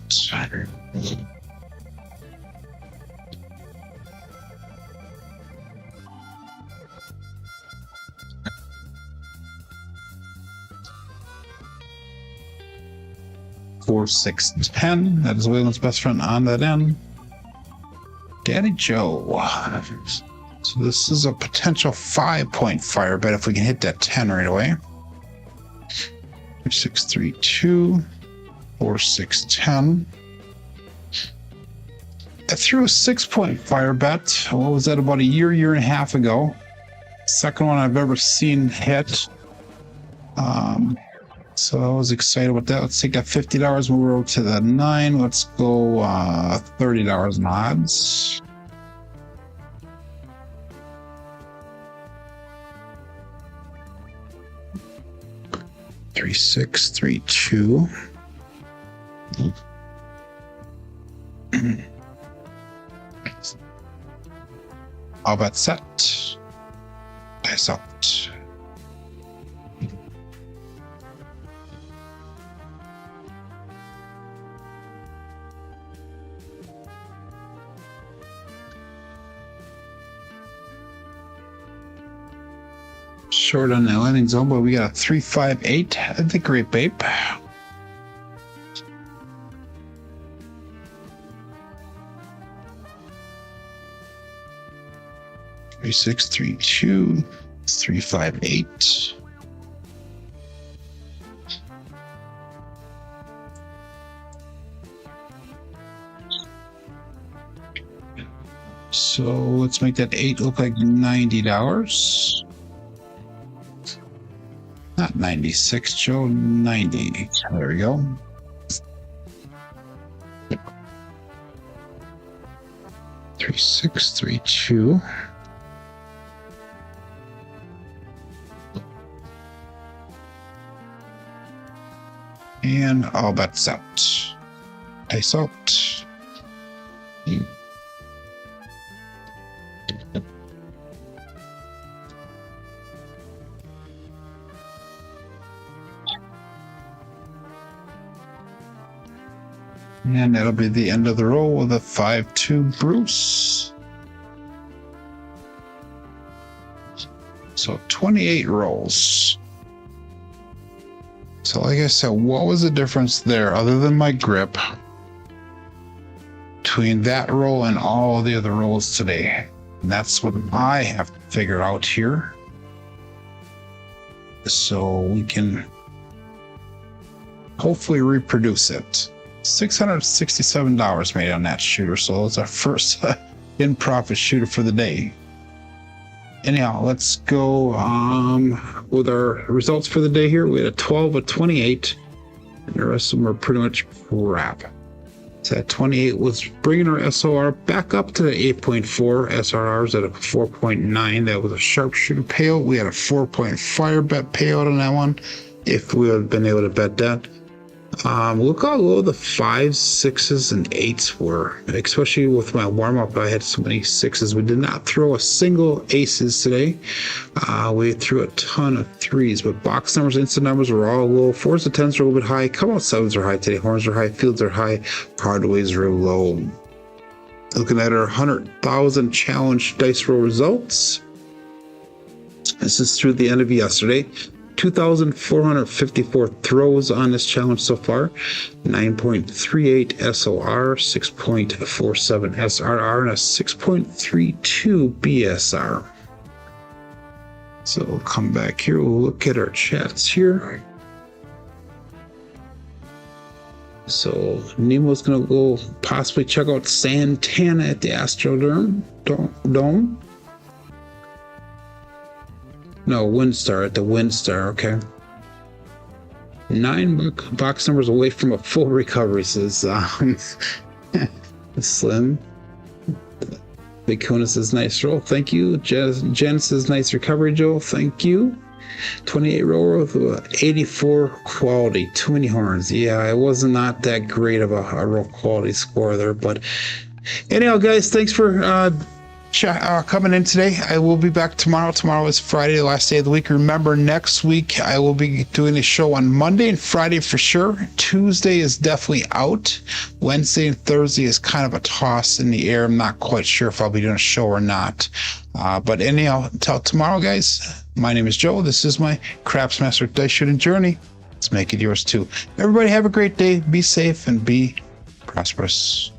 4, 6, 10. That is Waylon's best friend on that end. Daddy Joe. So this is a potential 5-point fire bet if we can hit that 10 right away. 6, 3, 2, 4, 6, 10. I threw a 6-point fire bet. What was that, about a year and a half ago? Second one I've ever seen hit. So I was excited about that. Let's take that $50, move over to the 9. Let's go $30 in odds. Three, 6, 3, 2. All bet set. Dice out. Short on the landing zone, but we got a 358 at the Great Bape. 3632 358. So let's make that 8 look like $90. Not 96, Joe, 90. There we go. Three, 6, 3, 2. And all bets out. Dice out. And that'll be the end of the roll with a 5-2 Bruce. So 28 rolls. So like I said, what was the difference there other than my grip between that roll and all the other rolls today? And that's what I have to figure out here. So we can hopefully reproduce it. $667 made on that shooter, so it's our first in profit shooter for the day. Anyhow, let's go with our results for the day here. We had a 12, a 28, and the rest of them are pretty much crap. So that 28 was bringing our SOR back up to the 8.4. SRR's at a 4.9. That was a sharpshooter payout. We had a 4-point fire bet payout on that one, if we had been able to bet that. Look how low the 5s, 6s, and 8s were, especially with my warm-up. I had so many 6s. We did not throw a single aces today. We threw a ton of 3s, but box numbers, instant numbers were all low. 4s and 10s were a little bit high. Come out 7s are high today. Horns are high. Fields are high. Hardways are low. Looking at our 100,000 challenge dice roll results. This is through the end of yesterday. 2,454 throws on this challenge so far, 9.38 SOR, 6.47 SRR, and a 6.32 BSR. So we'll come back here, we'll look at our chats here. So Nemo's gonna go possibly check out Santana at the Astrodome Dome. No, Windstar at the Windstar, okay. 9 box numbers away from a full recovery, says Slim. Big Kona says nice roll, thank you. Jen says nice recovery, Joel, thank you. 28 roll with 84 quality, too many horns. Yeah, it was not that great of a roll quality score there, but anyhow, guys, thanks for coming in today. I will be back tomorrow. Tomorrow is Friday, the last day of the week. Remember, next week I will be doing a show on Monday and Friday for sure. Tuesday is definitely out. Wednesday and Thursday is kind of a toss in the air. I'm not quite sure if I'll be doing a show or not. But anyhow, until tomorrow, guys, my name is Joe. This is my Craps Master Dice Shooting Journey. Let's make it yours too. Everybody have a great day. Be safe and be prosperous.